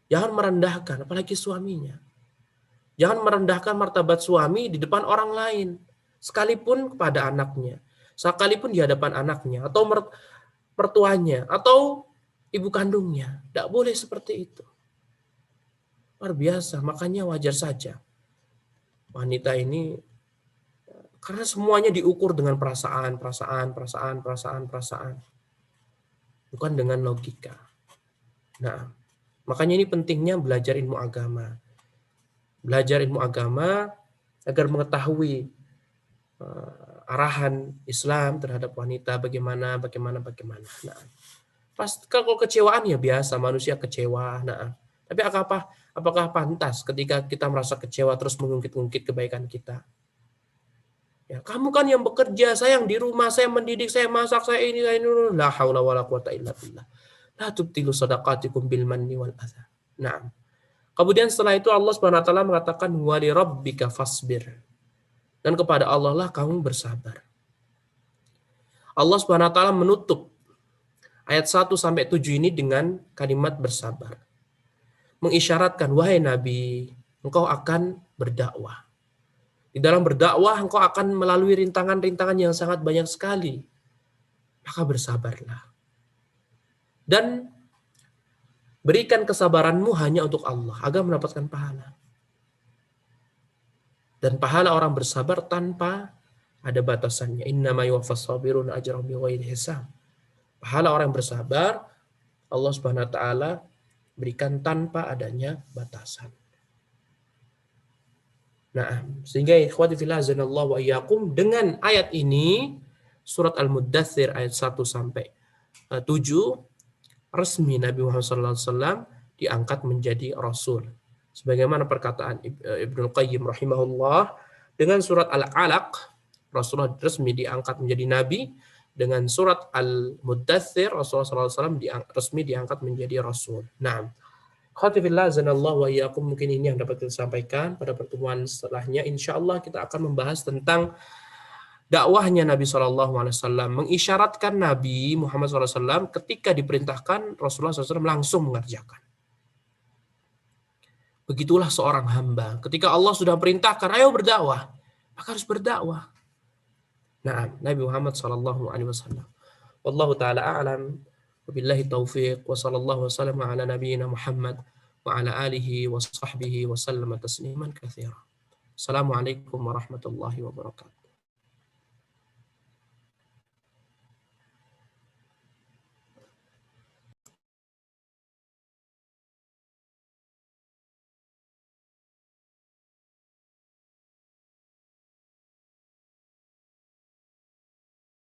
Jangan merendahkan, apalagi suaminya. Jangan merendahkan martabat suami di depan orang lain. Sekalipun kepada anaknya, sekalipun di hadapan anaknya, atau mertuanya, atau ibu kandungnya. Tidak boleh seperti itu. Luar biasa, makanya wajar saja. Wanita ini, karena semuanya diukur dengan perasaan. Bukan dengan logika. Nah, makanya ini pentingnya belajar ilmu agama. Belajar ilmu agama agar mengetahui arahan Islam terhadap wanita bagaimana. Nah, kalau kecewaan ya biasa, manusia kecewa. Nah, tapi apakah pantas ketika kita merasa kecewa terus mengungkit-ungkit kebaikan kita? Ya, kamu kan yang bekerja, saya yang di rumah, saya mendidik, saya masak, saya ini. La haula wala quwata illa billah. La tubtilu shadaqatikum bil manni wal adza. Nah, Kemudian setelah itu Allah Subhanahu wa taala mengatakan wali rabbika fasbir. Dan kepada Allah lah kamu bersabar. Allah Subhanahu wa taala menutup ayat 1 sampai 7 ini dengan kalimat bersabar. Mengisyaratkan wahai Nabi, engkau akan berdakwah. Di dalam berdakwah engkau akan melalui rintangan-rintangan yang sangat banyak sekali. Maka bersabarlah. Dan berikan kesabaranmu hanya untuk Allah agar mendapatkan pahala. Dan pahala orang bersabar tanpa ada batasannya. Innama yuwaffas sabirun ajrahum bighairi hisab. Pahala orang yang bersabar Allah Subhanahu wa taala berikan tanpa adanya batasan. Nah, sehingga ikhwati fillah azanallahu wa iyyakum, dengan ayat ini surat Al-Muddatsir ayat 1 sampai 7 resmi Nabi Muhammad SAW diangkat menjadi Rasul. Sebagaimana perkataan Ibnu Qayyim rahimahullah, dengan surat Al-Alaq Rasulullah resmi diangkat menjadi Nabi, dengan surat Al-Muddatsir Rasulullah SAW resmi diangkat menjadi Rasul. Nah, khatifillah zanallahu wa iyyakum, mungkin ini yang dapat kita sampaikan. Pada pertemuan setelahnya insyaallah kita akan membahas tentang dakwahnya Nabi SAW, mengisyaratkan Nabi Muhammad SAW ketika diperintahkan Rasulullah SAW langsung mengerjakan. Begitulah seorang hamba. Ketika Allah sudah perintahkan, ayo berdakwah, maka harus berdakwah. Nah, Nabi Muhammad SAW. Wallahu ta'ala a'lam. Wabillahi taufiq. Wa sallallahu wasallam ala nabiyyina Muhammad wa ala alihi wa sahbihi wa sallama tasliman katsira. Assalamualaikum warahmatullahi wabarakatuh.